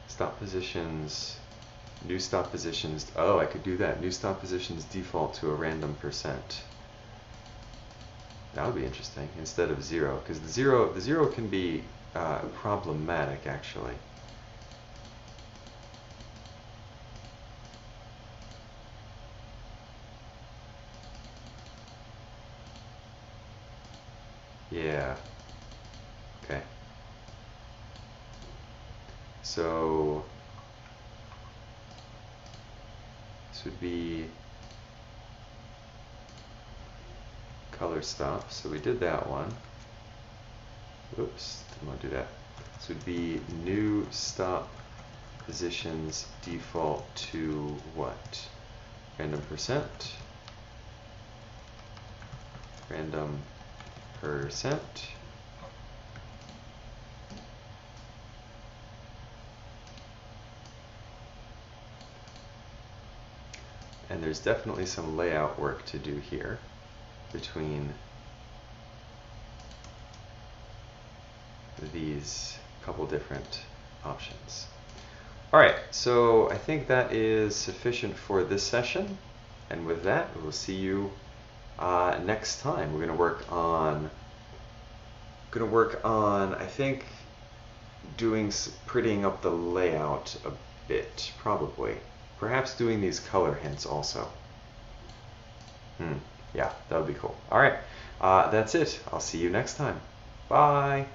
Stop positions, new stop positions. Oh, I could do that. New stop positions default to a random %. That would be interesting instead of 0, because the zero can be problematic actually. Yeah. Okay. So this would be color stop. So we did that one. Oops, didn't want to do that. This would be new stop positions default to what? Random %. Random %. And there's definitely some layout work to do here between these couple different options. All right, so I think that is sufficient for this session. And with that, we'll see you next time. We're going to work on, I think, prettying up the layout a bit, probably. Perhaps doing these color hints also. Yeah, that would be cool. All right, that's it. I'll see you next time. Bye.